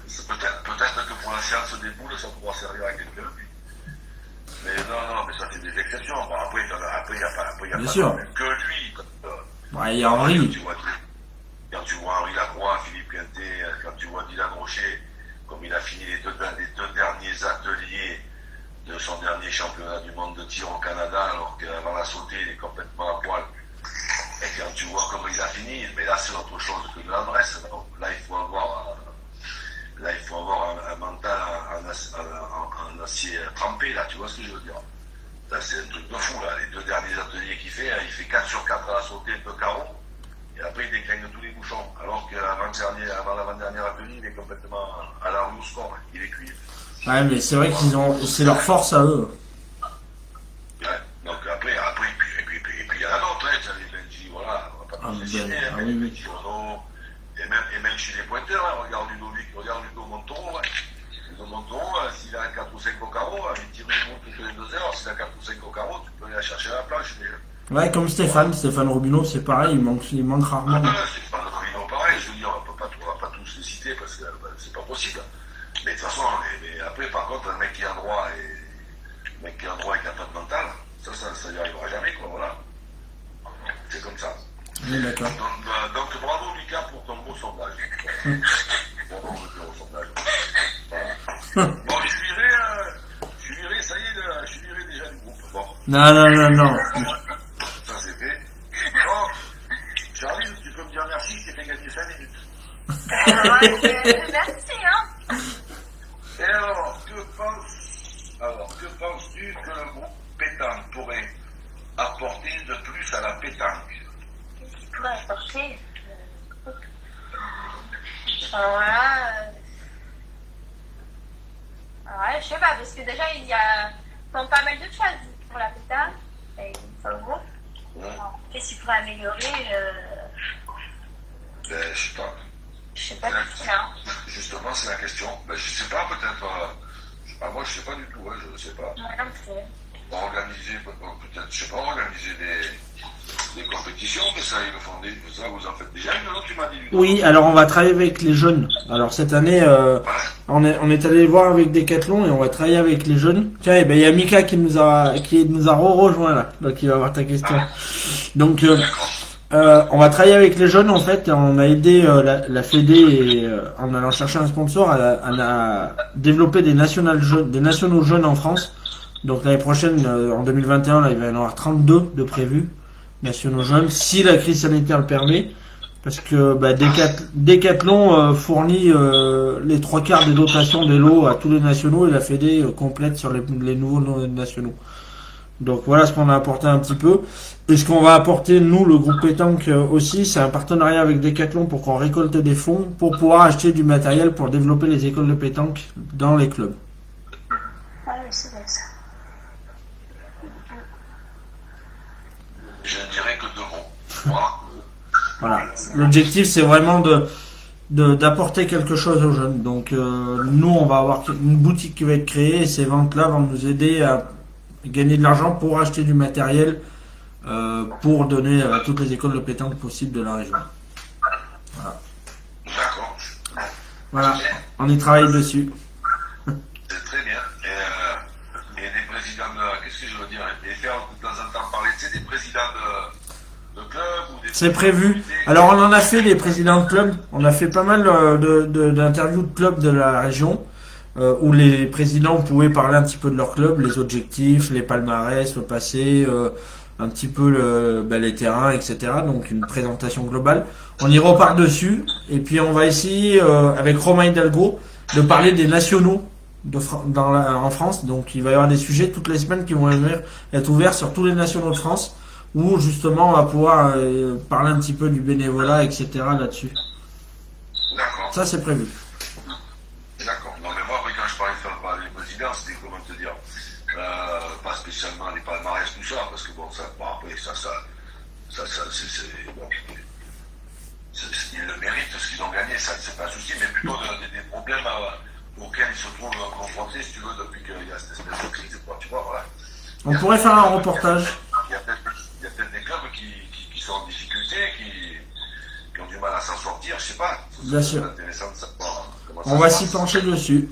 Peut-être que pour la science des boules, ça pourra servir à quelqu'un. Mais non, mais ça fait des exceptions. Bon, après, il n'y a pas que lui. Ouais, il y a Henri. Quand tu vois Henri Lacroix, Philippe Quintet, quand tu vois Dylan Rocher, comme il a fini les deux derniers ateliers de son dernier championnat du monde de tir au Canada, alors qu'avant la sautée, il est complètement à poil. Et quand tu vois comment il a fini, mais là c'est autre chose que de l'adresse. Là il faut avoir un mental en acier trempé, là, tu vois ce que je veux dire. Là c'est un truc de fou, là. Les 2 derniers ateliers qu'il fait, il fait 4 sur 4 à la sautée, 2 carreaux. Et après, il déclingue tous les bouchons. Alors qu'avant l'avant-dernier atelier, il est complètement à la rue au score. Il est cuit. Ouais, mais c'est vrai c'est leur force à eux. Ouais. Donc après, et puis il y en a d'autres, hein. Tu as les Benji, voilà. On va pas tous les citer, mais les Benji Ono, et même chez les pointeurs, hein. Regarde Ludo Montoro, hein. Ludo Montoro, s'il a 4 ou 5 au carreau, il tire une montre toutes les 2 heures. S'il a 4 ou 5 au carreau, tu peux aller la chercher à la planche. Ouais, comme Stéphane Robineau, c'est pareil, il manque rarement. Stéphane Robineau, pareil, je veux dire, on va pas tous les citer parce que c'est pas possible. Mais de toute façon, mais après, par contre, un mec qui est à droit et qui a pas de mental, ça n'y arrivera jamais, quoi, voilà. C'est comme ça. Oui, d'accord. Donc bravo, Mika, pour ton beau sondage. Bravo, le beau sondage. Voilà. Bon, je suis viré, ça y est, je suis viré déjà du groupe. Bon. Non. Ça, c'est fait. Bon, Charlie, tu peux me dire merci, je t'ai fait gagner 5 minutes. Merci, hein. Et alors, que penses-tu que le groupe pétanque pourrait apporter de plus à la pétanque? Qu'est-ce qu'il pourrait apporter? Voilà. Ouais, je sais pas, parce que déjà, il y a pas mal de choses pour la pétanque. Et pour le groupe. Qu'est-ce qu'il pourrait améliorer? Je sais pas. Je sais pas du tout, hein. Justement, c'est la question. Je sais pas, peut-être. Moi, je sais pas du tout, ouais, je ne sais pas. Organiser des compétitions, mais ça, ils le font ça, vous en faites déjà une, non, tu m'as dit. Oui, alors on va travailler avec les jeunes. Alors cette année, on est allé voir avec Decathlon et on va travailler avec les jeunes. Tiens, il y a Mika qui nous a rejoint là, donc il va avoir ta question. Donc on va travailler avec les jeunes en fait. On a aidé la Fédé et, en allant chercher un sponsor à développer des nationaux jeunes en France. Donc l'année prochaine, en 2021, là, il va y en avoir 32 de prévus nationaux jeunes, si la crise sanitaire le permet, parce que Decathlon fournit les 3/4 des dotations des lots à tous les nationaux et la Fédé complète sur les nouveaux nationaux. Donc voilà ce qu'on a apporté un petit peu. Et ce qu'on va apporter, nous, le groupe Pétanque aussi, c'est un partenariat avec Decathlon pour qu'on récolte des fonds pour pouvoir acheter du matériel pour développer les écoles de pétanque dans les clubs. Ah oui, c'est vrai ça. Je ne dirais que 2 mots. Voilà. Voilà. L'objectif, c'est vraiment d'apporter quelque chose aux jeunes. Donc nous, on va avoir une boutique qui va être créée et ces ventes-là vont nous aider à gagner de l'argent pour acheter du matériel pour donner à toutes les écoles de pétanque possibles de la région. D'accord. Voilà, on y travaille dessus. C'est très bien. Et des présidents de... Qu'est-ce que je veux dire? Et faire de temps en temps parler, tu sais, des présidents de clubs ou des... C'est prévu. Alors on en a fait les présidents de clubs. On a fait pas mal d'interviews de clubs de la région où les présidents pouvaient parler un petit peu de leur club, les objectifs, les palmarès, le passé, un petit peu les terrains, etc. Donc une présentation globale. On y repart dessus et puis on va essayer avec Romain Hidalgo de parler des nationaux en France. Donc il va y avoir des sujets toutes les semaines qui vont être ouverts sur tous les nationaux de France où justement on va pouvoir parler un petit peu du bénévolat, etc. là-dessus. D'accord. Ça c'est prévu. D'accord. Non, mais moi, après, quand je parlais de faire parler les présidents, c'était comment te dire, pas spécialement les palmarès, tout ça, parce que bon, ça, bon après, ça, c'est, bon, ils le méritent, ce qu'ils ont gagné, ça, c'est pas un souci, mais plutôt des problèmes auxquels ils se trouvent confrontés, si tu veux, depuis qu'il y a cette espèce de crise, quoi, tu vois, voilà. On pourrait faire un reportage. Il y a peut-être des clubs qui sont en difficulté, qui ont du mal à s'en sortir, je sais pas. Bien sûr. C'est intéressant de savoir comment ça On va se s'y passe. pencher dessus.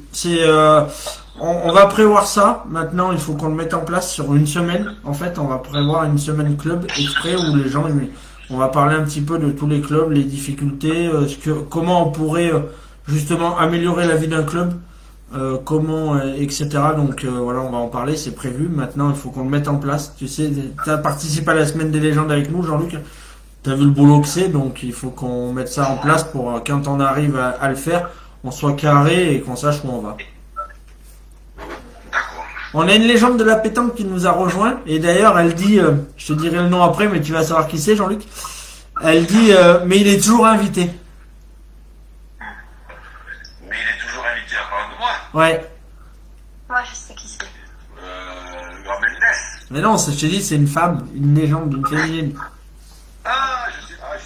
On va prévoir ça. Maintenant, il faut qu'on le mette en place sur une semaine. En fait, on va prévoir une semaine club exprès où les gens, on va parler un petit peu de tous les clubs, les difficultés, comment on pourrait justement améliorer la vie d'un club, etc. Donc voilà, on va en parler, c'est prévu. Maintenant, il faut qu'on le mette en place. Tu sais, tu as participé à la semaine des légendes avec nous, Jean-Luc. Tu as vu le boulot que c'est, donc il faut qu'on mette ça en place pour quand on arrive à le faire, on soit carré et qu'on sache où on va. D'accord. On a une légende de la pétanque qui nous a rejoint et d'ailleurs elle dit, je te dirai le nom après mais tu vas savoir qui c'est Jean-Luc, elle dit mais il est toujours invité. Mais il est toujours invité à parler de moi. Ouais, Moi, je sais qui c'est. Le grand Mendes. mais non, je te dis c'est une femme, une légende, une féminine. Je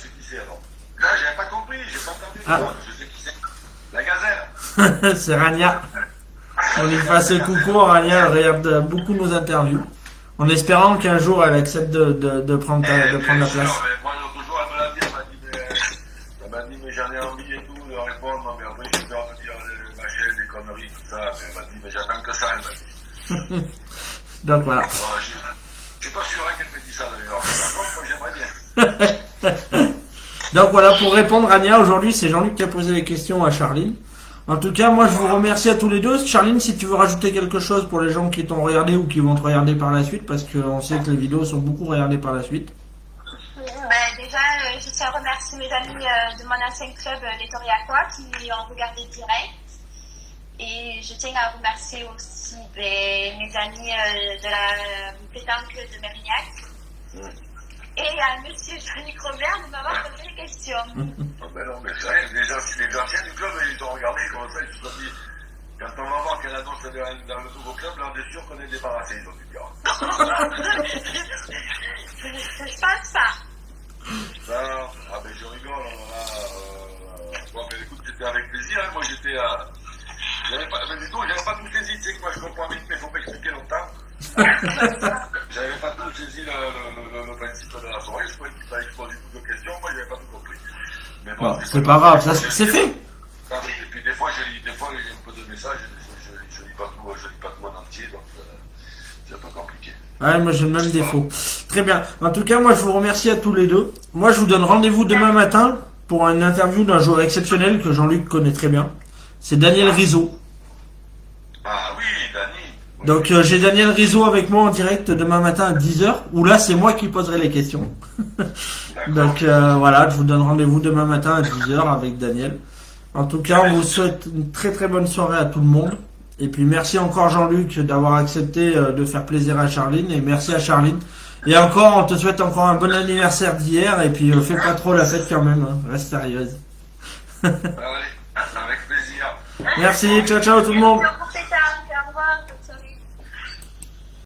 sais qui c'est alors. Là, j'avais pas compris, j'ai pas entendu. Ah. Je sais qui c'est. La gazelle. C'est Rania. On lui fasse coucou, Rania, elle regarde beaucoup nos interviews. En espérant qu'un jour elle accepte de prendre la Bien place. sûr, mais moi, l'autre jour, elle me l'a dit, elle m'a dit, mais j'en ai envie et tout, de répondre, mais après, j'ai peur de dire ma chaîne, des conneries, tout ça. Mais elle m'a dit, mais j'attends que ça, elle m'a dit. Donc voilà. Je suis pas sûr qu'elle me dise ça d'ailleurs. Par contre, moi, j'aimerais bien. Donc voilà, pour répondre Rania, aujourd'hui c'est Jean-Luc qui a posé les questions à Charline. En tout cas, moi je vous remercie à tous les deux. Charline, si tu veux rajouter quelque chose pour les gens qui t'ont regardé ou qui vont te regarder par la suite, parce qu'on sait que les vidéos sont beaucoup regardées par la suite. Déjà, je tiens à remercier mes amis de mon ancien club, les Toriacois, qui ont regardé direct. Et je tiens à remercier aussi mes amis de la pétanque de Mérignac. Et à monsieur Jean-Luc Robert de m'avoir posé les questions. Ah ben non, mais c'est vrai, les anciens du club, ils ont regardé comme ça, ils se sont dit, quand on va voir qu'elle annonce dans le nouveau club, là, on est sûr qu'on est débarrassé, ils ont dû dire. Je pense pas. Ça, ah ben je rigole, bon, mais écoute, c'était avec plaisir, hein. Moi j'étais j'avais pas tout saisi, tu sais que moi je comprends vite, mais il faut m'expliquer longtemps. J'avais pas tout saisi le principe de la soirée, je croyais que ça exposé toutes les questions, moi j'avais pas tout compris. Mais bon, C'est pas grave, ça c'est fait. Et puis des fois j'ai un peu de messages, je lis pas tout en entier, donc c'est un peu compliqué. Ouais, moi j'ai le même défaut. Très bien. En tout cas, moi je vous remercie à tous les deux. Moi je vous donne rendez-vous demain matin pour une interview d'un joueur exceptionnel que Jean-Luc connaît très bien. C'est Daniel Rizzo. Ah oui, Dani. Donc j'ai Daniel Rizzo avec moi en direct demain matin à 10h, où là c'est moi qui poserai les questions. Donc voilà, je vous donne rendez-vous demain matin à 10h avec Daniel. En tout cas, on vous souhaite une très très bonne soirée à tout le monde. Et puis merci encore Jean-Luc d'avoir accepté de faire plaisir à Charline. Et merci à Charline. Et encore, on te souhaite encore un bon anniversaire d'hier. Et puis fais pas trop la fête quand même. Hein. Reste sérieuse. Allez, avec plaisir. Merci, ciao ciao tout le monde. Merci, au revoir.